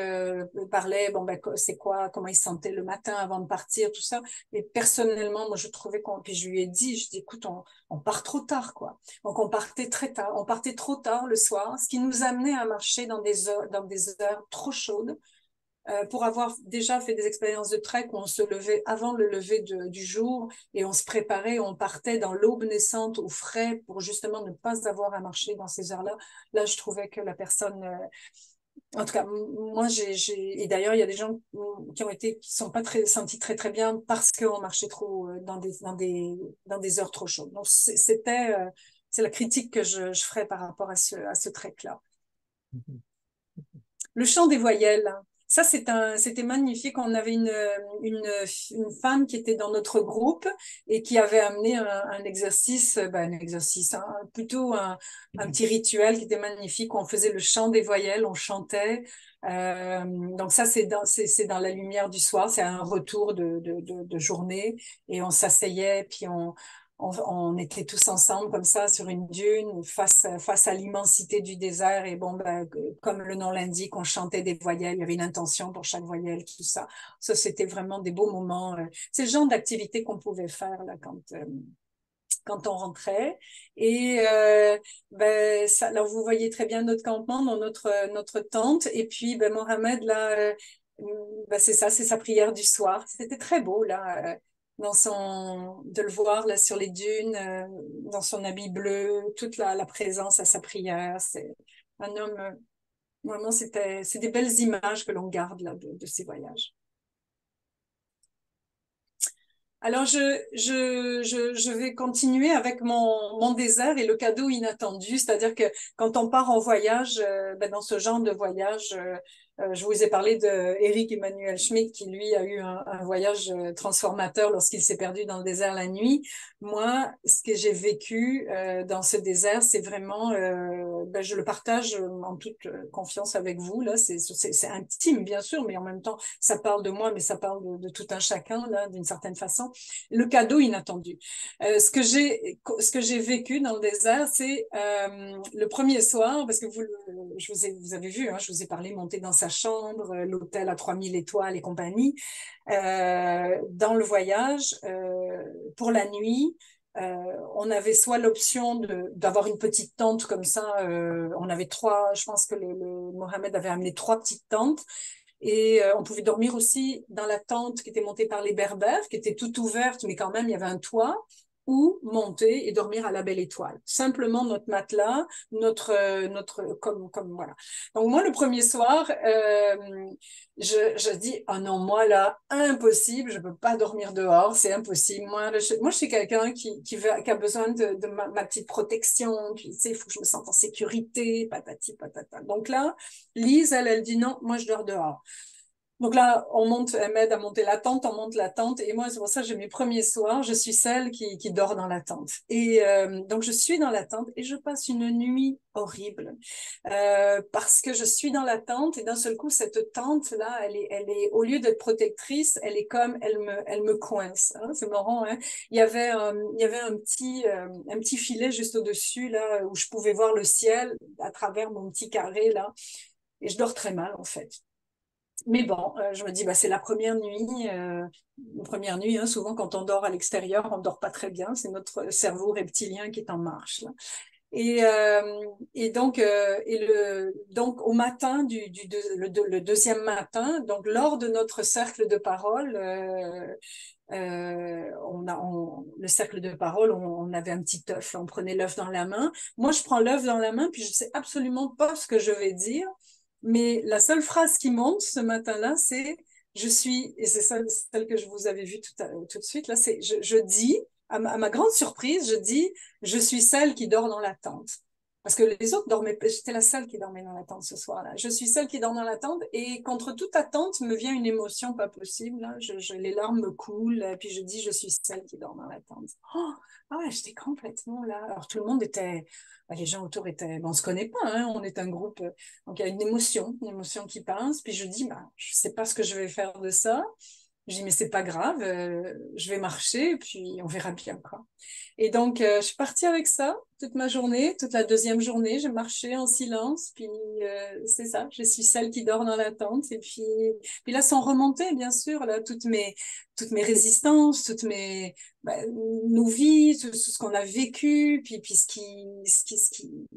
B: parlait, bon ben c'est quoi, comment il se sentait le matin avant de partir, tout ça. Et personnellement, moi je trouvais puis je lui ai dit, je dis écoute, on part trop tard quoi. Donc on partait très tard, on partait trop tard le soir, ce qui nous amenait à marcher dans des heures trop chaudes. Pour avoir déjà fait des expériences de trek où on se levait avant le lever du jour et on se préparait, on partait dans l'aube naissante au frais pour justement ne pas avoir à marcher dans ces heures-là. Là, je trouvais que la personne, en tout cas, moi, et d'ailleurs, il y a des gens qui sont pas sentis très très bien parce qu'on marchait trop dans des heures trop chaudes. Donc c'est la critique que je ferais par rapport à ce trek-là. Le chant des voyelles. Ça, c'était magnifique. On avait une femme qui était dans notre groupe et qui avait amené un exercice, hein, plutôt un petit rituel qui était magnifique. On faisait le chant des voyelles, on chantait. Donc ça, c'est dans la lumière du soir. C'est un retour de journée et on s'asseyait puis on était tous ensemble comme ça sur une dune face à l'immensité du désert et bon ben, comme le nom l'indique, on chantait des voyelles, il y avait une intention pour chaque voyelle, tout ça. Ça c'était vraiment des beaux moments. C'est le genre d'activité qu'on pouvait faire là quand on rentrait. Et ben, ça, alors vous voyez très bien notre campement dans notre tente. Et puis ben, Mohamed, là, ben, c'est ça, c'est sa prière du soir. C'était très beau, là, de le voir là, sur les dunes, dans son habit bleu, toute la présence à sa prière. C'est un homme, vraiment, c'est des belles images que l'on garde là, de ces voyages. Alors, je vais continuer avec mon désert et le cadeau inattendu, c'est-à-dire que quand on part en voyage, ben dans ce genre de voyage, je vous ai parlé de Eric Emmanuel Schmidt qui, lui, a eu un voyage transformateur lorsqu'il s'est perdu dans le désert la nuit. Moi, ce que j'ai vécu dans ce désert, c'est vraiment, ben, je le partage en toute confiance avec vous. Là, c'est intime, bien sûr, mais en même temps, ça parle de moi, mais ça parle de tout un chacun, là, d'une certaine façon. Le cadeau inattendu. Ce que j'ai vécu dans le désert, c'est le premier soir, parce que vous avez vu, hein, je vous ai parlé monter dans sa chambre, l'hôtel à 3000 étoiles et compagnie. Dans le voyage, pour la nuit, on avait soit l'option d'avoir une petite tente comme ça. On avait je pense que le Mohamed avait amené 3 petites tentes. Et on pouvait dormir aussi dans la tente qui était montée par les Berbères, qui était toute ouverte, mais quand même, il y avait un toit, ou monter et dormir à la belle étoile. Simplement notre matelas, comme voilà. Donc moi, le premier soir, je dis, oh non, moi là, impossible, je peux pas dormir dehors, c'est impossible. Moi, je suis quelqu'un qui a besoin de ma petite protection, puis tu sais, il faut que je me sente en sécurité, patati patata. Donc là, Lise, elle dit non, moi je dors dehors. Donc là, elle m'aide à monter la tente, on monte la tente. Et moi, c'est pour ça que j'ai mes premiers soirs, je suis celle qui dort dans la tente. Et donc, je suis dans la tente et je passe une nuit horrible parce que je suis dans la tente et d'un seul coup, cette tente-là, elle est, au lieu d'être protectrice, elle est comme, elle me coince. Hein, c'est marrant, hein. Il y avait un petit filet juste au-dessus, là, où je pouvais voir le ciel à travers mon petit carré, là. Et je dors très mal, en fait. Mais bon, je me dis, bah, c'est la première nuit. Une première nuit, hein, souvent quand on dort à l'extérieur, on ne dort pas très bien. C'est notre cerveau reptilien qui est en marche, là. Donc au matin le deuxième matin, donc lors de notre cercle de parole, le cercle de parole, on avait un petit œuf, on prenait l'œuf dans la main. Moi, je prends l'œuf dans la main, puis je sais absolument pas ce que je vais dire, mais la seule phrase qui monte ce matin-là, c'est je suis, et c'est celle que je vous avais vue tout de suite, là, c'est je dis, à ma grande surprise, je dis, je suis celle qui dort dans la tente. Parce que les autres dormaient, j'étais la seule qui dormait dans la tente ce soir-là. Je suis celle qui dort dans la tente et contre toute attente me vient une émotion pas possible. Là. Les larmes me coulent, puis je dis, je suis celle qui dort dans la tente. Oh, ah ouais, j'étais complètement là. Alors tout le monde était, les gens autour étaient, on se connaît pas, hein, on est un groupe, donc il y a une émotion qui passe. Puis je dis, bah, je sais pas ce que je vais faire de ça. Je dis, mais c'est pas grave, je vais marcher, puis on verra bien, quoi. Et donc, je suis partie avec ça toute ma journée, toute la deuxième journée. J'ai marché en silence, puis c'est ça, je suis celle qui dort dans la tente. Et puis là, sans remonter, bien sûr, là, toutes mes résistances, nos vies, tout ce qu'on a vécu, puis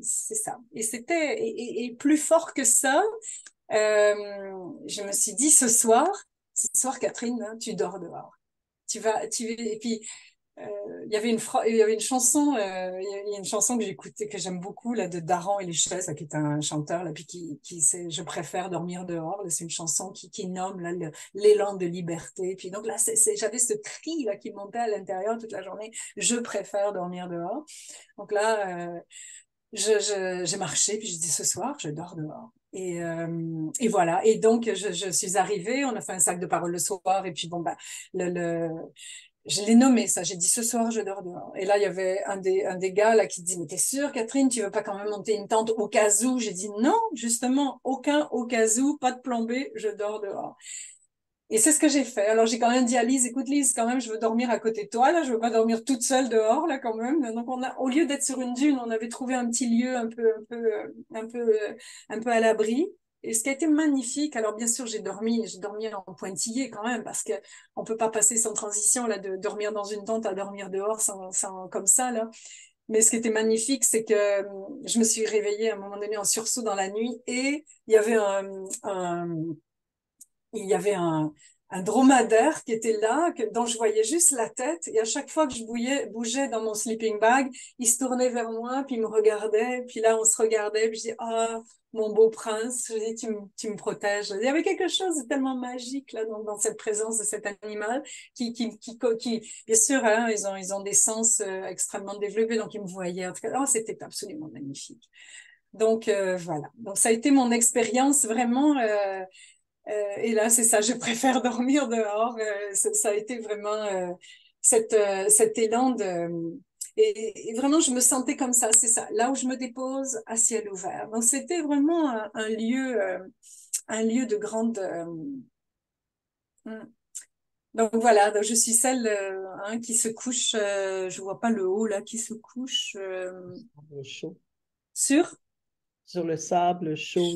B: c'est ça. Et c'était, et plus fort que ça, je me suis dit ce soir, Catherine, hein, tu dors dehors. Et puis, il y avait une chanson, il y a une chanson que j'écoutais, que j'aime beaucoup, là, de Daran et les Chaises, là, qui est un chanteur, là, puis c'est, je préfère dormir dehors. Là, c'est une chanson qui nomme, là, l'élan de liberté. Puis donc là, j'avais ce cri, là, qui montait à l'intérieur toute la journée. Je préfère dormir dehors. Donc là, j'ai marché, puis je dis ce soir, je dors dehors. Et voilà. Et donc, je suis arrivée, on a fait un sac de parole le soir, et puis bon, bah, je l'ai nommé ça. J'ai dit ce soir, je dors dehors. Et là, il y avait un des gars là qui dit, mais t'es sûre, Catherine, tu veux pas quand même monter une tente au cas où? J'ai dit non, justement, aucun au cas où, pas de plan B, je dors dehors. Et c'est ce que j'ai fait. Alors, j'ai quand même dit à Lise, écoute, Lise, quand même, je veux dormir à côté de toi, là. Je veux pas dormir toute seule dehors, là, quand même. Donc, au lieu d'être sur une dune, on avait trouvé un petit lieu un peu à l'abri. Et ce qui a été magnifique, alors bien sûr, j'ai dormi en pointillé quand même, parce que on peut pas passer sans transition, là, de dormir dans une tente à dormir dehors comme ça, là. Mais ce qui était magnifique, c'est que je me suis réveillée à un moment donné en sursaut dans la nuit et il y avait un dromadaire qui était là, dont je voyais juste la tête. Et à chaque fois que je bougeais dans mon sleeping bag, il se tournait vers moi, puis il me regardait. Puis là, on se regardait. Puis je dis, ah, mon beau prince, je dis, tu me protèges. Il y avait quelque chose de tellement magique là dans cette présence de cet animal qui bien sûr, hein, ils ont des sens extrêmement développés, donc ils me voyaient. En tout cas, oh, c'était absolument magnifique. Donc voilà. Donc ça a été mon expérience vraiment. Et là, c'est ça, je préfère dormir dehors. Ça a été vraiment cet élan de... Et vraiment, je me sentais comme ça, c'est ça, là où je me dépose à ciel ouvert. Donc, c'était vraiment un lieu de grande... Donc voilà, donc je suis celle hein, qui se couche, je vois pas le haut là, qui se couche
E: Chaud.
B: sur
E: Sur le sable chaud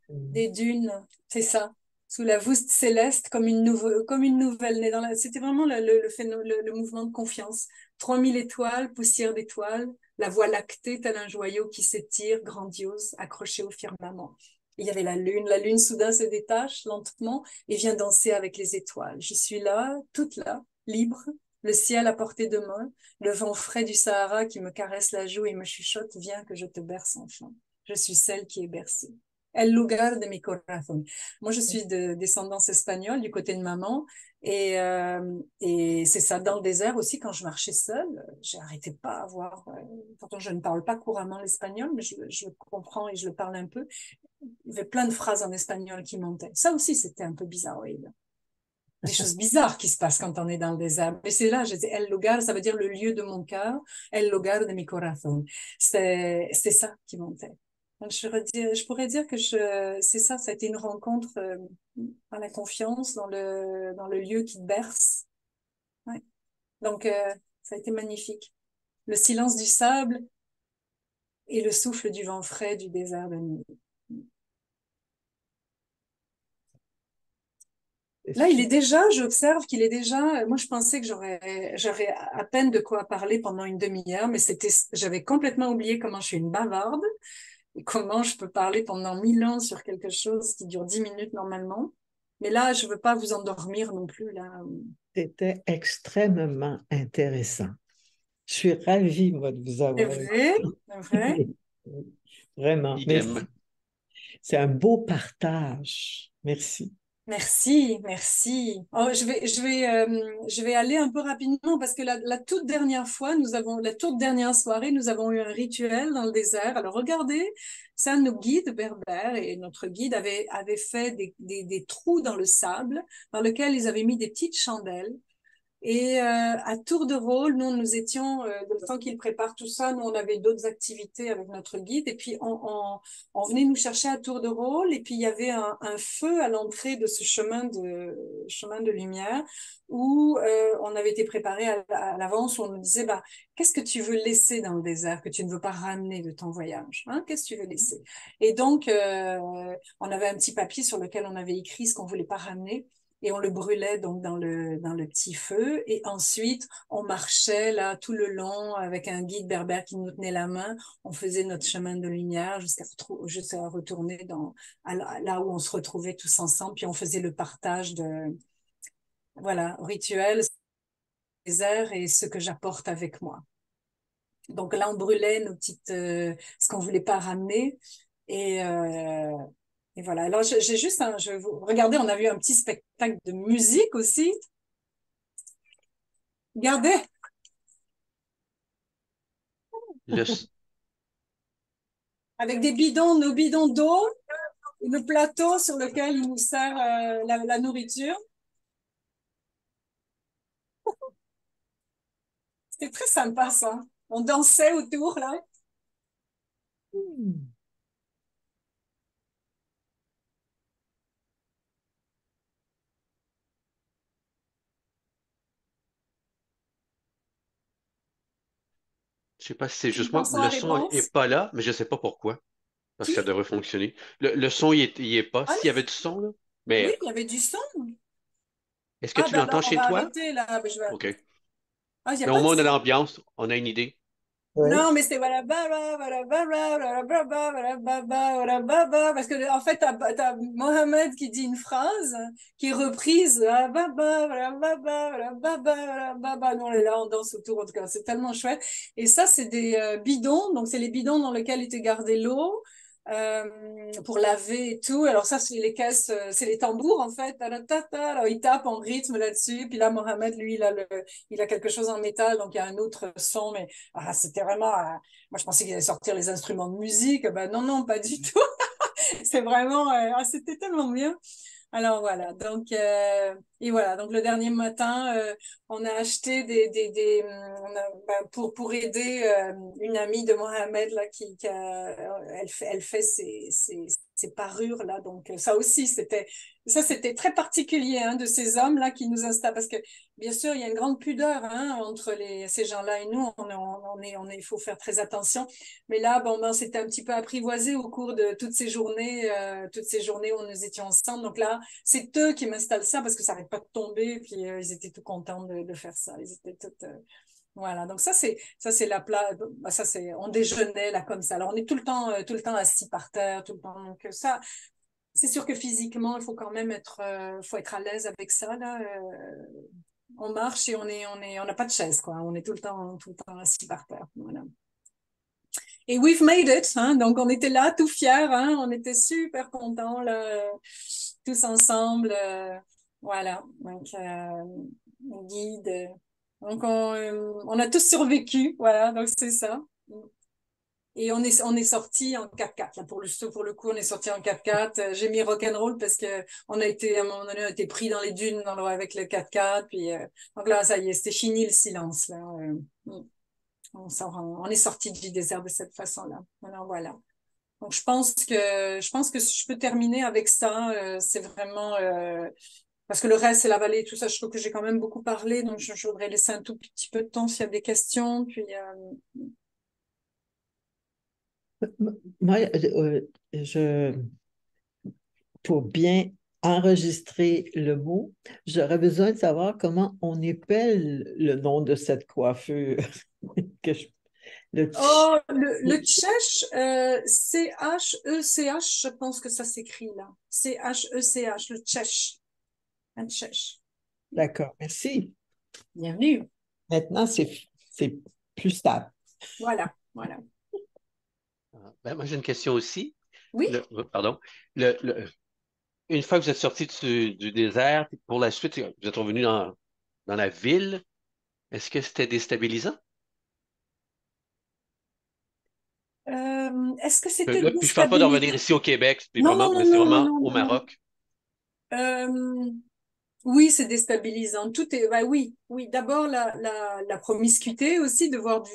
B: des dunes, c'est ça, sous la voûte céleste comme une nouvelle née. C'était vraiment le mouvement de confiance. 3000 étoiles, poussière d'étoiles, la voie lactée, tel un joyau qui s'étire, grandiose, accroché au firmament. Il y avait la lune soudain se détache lentement et vient danser avec les étoiles. Je suis là, toute là, libre, le ciel à portée de main, le vent frais du Sahara qui me caresse la joue et me chuchote, viens que je te berce enfin. Je suis celle qui est bercée. El lugar de mi corazón. Moi, je suis de descendance espagnole du côté de maman. Et c'est ça, dans le désert aussi, quand je marchais seule, j'arrêtais pas à voir. Pourtant, je ne parle pas couramment l'espagnol, mais je comprends et je le parle un peu. Il y avait plein de phrases en espagnol qui montaient. Ça aussi, c'était un peu bizarre, oui. Des choses bizarres qui se passent quand on est dans le désert. Mais c'est là, je dis, el lugar, ça veut dire le lieu de mon cœur, el lugar de mi corazón. C'est ça qui montait. Donc, je pourrais dire que c'est ça, ça a été une rencontre dans la confiance, dans le lieu qui te berce. Ouais. Donc, ça a été magnifique. Le silence du sable et le souffle du vent frais du désert de nuit. Là, il est déjà, j'observe qu'il est déjà, moi je pensais que j'aurais à peine de quoi parler pendant une demi-heure, mais j'avais complètement oublié comment je suis une bavarde et comment je peux parler pendant 1000 ans sur quelque chose qui dure 10 minutes normalement. Mais là, je veux pas vous endormir non plus, là.
E: C'était extrêmement intéressant. Je suis ravie, moi, de vous
B: C'est
E: avoir
B: vrai, c'est vrai.
E: écouté. Vraiment,
C: Idem.
E: merci. C'est un beau partage. Merci.
B: Merci, merci. Oh, je vais aller un peu rapidement parce que la toute dernière fois, la toute dernière soirée, nous avons eu un rituel dans le désert. Alors regardez, ça, nos guides berbères et notre guide avait fait des trous dans le sable dans lesquels ils avaient mis des petites chandelles. Et à tour de rôle, nous étions, le temps qu'il prépare tout ça, nous, on avait d'autres activités avec notre guide. Et puis, on venait nous chercher à tour de rôle. Et puis, il y avait un feu à l'entrée de ce chemin de lumière où on avait été préparé à l'avance, où on nous disait, bah, qu'est-ce que tu veux laisser dans le désert que tu ne veux pas ramener de ton voyage, hein? Qu'est-ce que tu veux laisser? Et donc, on avait un petit papier sur lequel on avait écrit ce qu'on voulait pas ramener et on le brûlait donc dans le petit feu. Et ensuite, on marchait là tout le long avec un guide berbère qui nous tenait la main. On faisait notre chemin de lumière jusqu'à retourner là où on se retrouvait tous ensemble. Puis on faisait le partage voilà, rituel, désert et ce que j'apporte avec moi. Donc là, on brûlait ce qu'on voulait pas ramener. Et, euh, et voilà. Alors, j'ai juste regardez, on a vu un petit spectacle de musique aussi. Regardez,
C: Le,
B: avec nos bidons d'eau, et le plateau sur lequel il nous sert la nourriture. C'était très sympa, ça. On dansait autour, là.
E: Hmm.
C: je sais pas si c'est
B: Une
C: juste moi.
B: chanson à
C: Le son est
B: réponse.
C: pas là, mais je sais pas pourquoi. Parce que
B: Qui?
C: ça devrait fonctionner. Le son, il est pas.
B: Ah
C: S'il y avait
B: non,
C: du son, là.
B: oui,
C: Mais
B: il y avait du son.
C: est-ce que
B: Ah,
C: tu
B: ben
C: l'entends
B: alors, on
C: chez
B: va
C: toi?
B: arrêter, là. Ben,
C: OK.
B: Ah, il n'y a
C: Mais au
B: pas de
C: moins, on a
B: son.
C: l'ambiance, on a une idée.
E: Oui.
B: Non, mais c'est voilà, parce que en fait, t'as Mohamed qui dit une phrase qui est reprise. Nous, on est là, on danse autour, en tout cas, c'est tellement chouette. Et ça, c'est des bidons, donc c'est les bidons dans lesquels était gardée l'eau. Pour laver et tout. Alors ça, c'est les caisses, c'est les tambours en fait. Alors il tape en rythme là-dessus. Puis là, Mohamed, lui, il a quelque chose en métal, donc il y a un autre son. Mais c'était vraiment, moi je pensais qu'il allait sortir les instruments de musique. Ben non, non, pas du tout. C'est vraiment, c'était tellement bien. Alors voilà, donc et voilà, donc le dernier matin, on a acheté pour aider une amie de Mohamed là elle fait ses parures là, donc ça c'était très particulier hein, de ces hommes là qui nous installent parce que bien sûr il y a une grande pudeur hein, entre ces gens-là et nous, il faut faire très attention. Mais là, bon, ben, c'était un petit peu apprivoisé au cours de toutes ces journées où nous étions ensemble. Donc là, c'est eux qui m'installent ça parce que ça n'arrête pas de tomber. Puis ils étaient tout contents de faire ça. Ils étaient tout, voilà. Donc ça c'est la plage. Ça c'est, on déjeunait là comme ça. Alors on est tout le temps assis par terre, tout le temps. Donc ça, c'est sûr que physiquement, il faut quand même faut être à l'aise avec ça là. On marche et on n'a pas de chaise quoi. On est tout le temps assis par terre. Voilà. Et we've made it, hein, donc on était là tout fiers, hein, on était super contents là, tous ensemble, voilà. Donc guide, donc on a tous survécu, voilà. Donc c'est ça. Et on est sorti en 4x4. Là, pour le coup, on est sorti en 4x4. J'ai mis rock'n'roll parce que on a été, à un moment donné, on a été pris dans les dunes avec le 4x4. Puis, donc là, ça y est, c'était fini le silence, là. On est sorti du désert de cette façon-là. Alors voilà. Donc je pense que si je peux terminer avec ça, c'est vraiment parce que le reste c'est la vallée, tout ça. Je trouve que j'ai quand même beaucoup parlé, donc je voudrais laisser un tout petit peu de temps s'il y a des questions. Puis
E: Moi, pour bien enregistrer le mot. J'aurais besoin de savoir comment on épelle le nom de cette coiffure. Que je- le tch-
B: Oh, le tchèche, C-H-E-C-H, je pense que ça s'écrit là. C-H-E-C-H, le tchèche. Un tchèche.
E: D'accord, merci.
B: Bienvenue.
E: Maintenant, c'est plus stable.
B: Voilà, voilà.
C: Ben, moi, j'ai une question aussi.
B: Oui.
C: Pardon. Une fois que vous êtes sorti du désert, pour la suite, vous êtes revenu dans la ville, est-ce que c'était déstabilisant?
B: Est-ce que c'était
C: Puis je parle pas de revenir
B: déstabilisant?
C: ici au Québec,
B: Non, non,
C: mais
B: non,
C: c'est
B: non, non,
C: vraiment
B: non,
C: au
B: non.
C: Maroc.
B: Euh, oui, c'est déstabilisant. Tout est, bah oui, oui. D'abord la promiscuité aussi,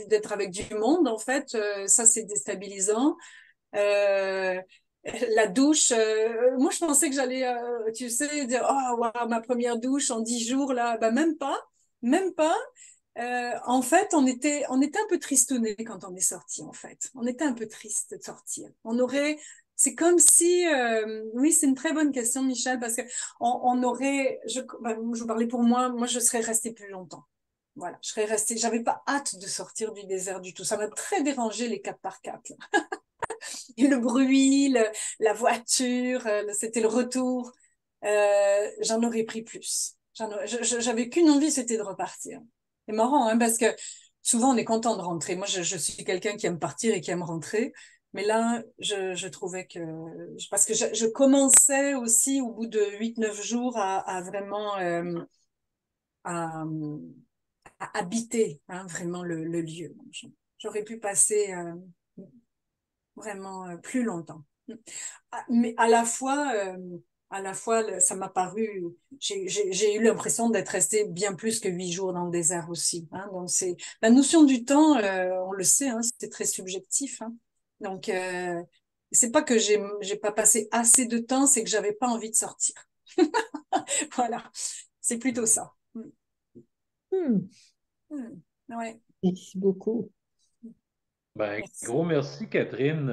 B: d'être avec du monde, en fait, ça c'est déstabilisant. Euh, la douche, moi je pensais que j'allais, tu sais, dire oh wow, ma première douche en 10 jours là, bah même pas, même pas. En fait, on était un peu tristounés quand on est sorti. En fait, on était un peu triste de sortir. C'est comme si, oui, c'est une très bonne question, Michel, parce que on aurait, je vous parlais pour moi, je serais restée plus longtemps. Voilà, je serais restée, j'avais pas hâte de sortir du désert du tout. Ça m'a très dérangé les 4x4. Et le bruit, la voiture, c'était le retour. J'en aurais pris plus. J'avais qu'une envie, c'était de repartir. C'est marrant, hein, parce que souvent on est content de rentrer. Moi, je suis quelqu'un qui aime partir et qui aime rentrer. Mais là, je trouvais que... Parce que je commençais aussi, au bout de 8, 9 jours, à vraiment... à, à habiter hein, vraiment le lieu. J'aurais pu passer vraiment plus longtemps. Mais à la fois, ça m'a paru, j'ai eu l'impression d'être restée bien plus que 8 jours dans le désert aussi. Hein, donc c'est la notion du temps, on le sait, hein, c'est très subjectif. Hein, donc c'est pas que j'ai pas passé assez de temps, c'est que j'avais pas envie de sortir. Voilà, c'est plutôt ça.
E: Hmm,
B: Ouais,
E: merci beaucoup.
A: Ben,
B: merci.
A: gros merci, Catherine.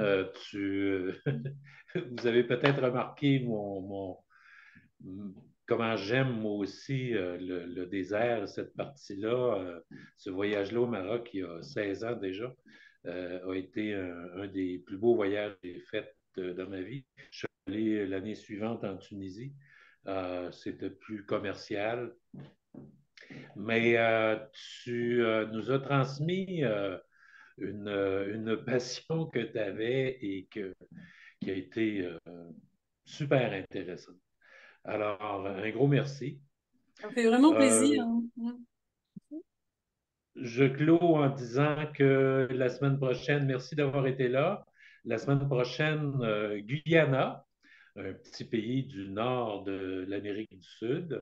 A: Vous avez peut-être remarqué comment j'aime moi aussi le désert, cette partie-là. Ce voyage-là au Maroc, il y a 16 ans déjà, a été un des plus beaux voyages que j'ai faits dans ma vie. Je suis allé l'année suivante en Tunisie. C'était plus commercial, mais tu nous as transmis une passion que tu avais et qui a été super intéressante. Alors, un gros merci.
B: Ça me fait vraiment plaisir.
A: Euh,
B: Hein.
A: je clôt en disant que la semaine prochaine, merci d'avoir été là. La semaine prochaine, Guyana, un petit pays du nord de l'Amérique du Sud.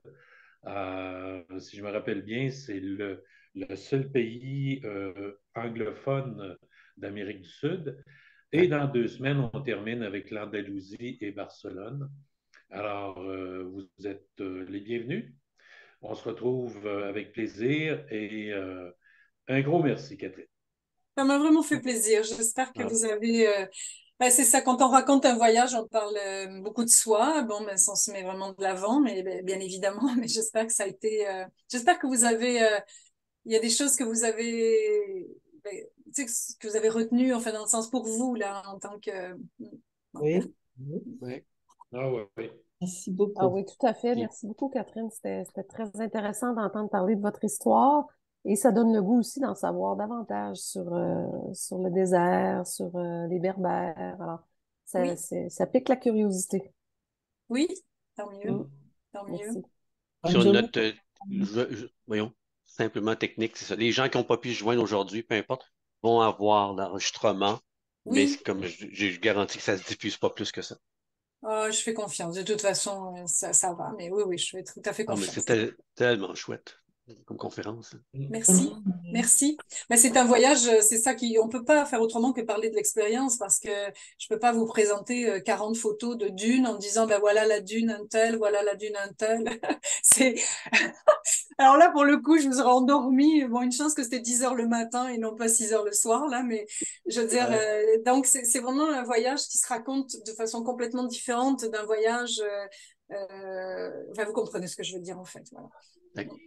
A: Si je me rappelle bien, c'est le seul pays anglophone d'Amérique du Sud. Et dans 2 semaines, on termine avec l'Andalousie et Barcelone. Alors, vous êtes les bienvenus. On se retrouve avec plaisir et un gros merci, Catherine.
B: Ça m'a vraiment fait plaisir. J'espère que
A: Ah,
B: vous avez... ben, c'est ça, quand on raconte un voyage, on parle beaucoup de soi. Bon, ben, ça, on se met vraiment de l'avant, mais ben, bien évidemment. Mais j'espère que ça a été... j'espère que vous avez... il y a des choses que vous avez... ben, tu sais, que vous avez retenues, enfin, dans le sens pour vous, là, en tant que...
E: Oui, oui,
C: Oui.
A: ah ouais, ouais.
E: merci
D: Ah
E: beaucoup.
D: oui, tout à fait.
A: Puis,
D: Merci beaucoup, Catherine. C'était très intéressant d'entendre parler de votre histoire et ça donne le goût aussi d'en savoir davantage sur le désert, sur les Berbères. Alors,
B: Oui,
D: ça pique la curiosité.
B: oui, tant mieux,
D: Mm,
B: tant mieux.
D: merci.
E: Bonne
C: Sur une
E: journée.
C: note, voyons, simplement technique, c'est ça. Les gens qui n'ont pas pu se joindre aujourd'hui, peu importe, vont avoir l'enregistrement, mais
B: Oui,
C: comme j'ai garanti que ça ne se diffuse pas plus que ça.
B: je fais confiance. De toute façon, ça va. Mais oui, oui, je fais tout à fait
C: Ah, mais
B: confiance.
C: c'était tellement chouette comme conférence.
E: Bonne
B: Merci,
E: journée.
B: merci. Mais c'est un voyage, c'est ça qui, on peut pas faire autrement que parler de l'expérience parce que je peux pas vous présenter 40 photos de dunes en disant ben voilà la dune un tel, voilà la dune un tel. C'est alors là pour le coup je me serais endormie. Bon une chance que c'était 10 heures le matin et non pas 6 heures le soir là, mais je veux dire
A: ouais.
B: donc c'est vraiment un voyage qui se raconte de façon complètement différente d'un voyage Enfin, vous comprenez ce que je veux dire en fait. Voilà.
C: D'accord.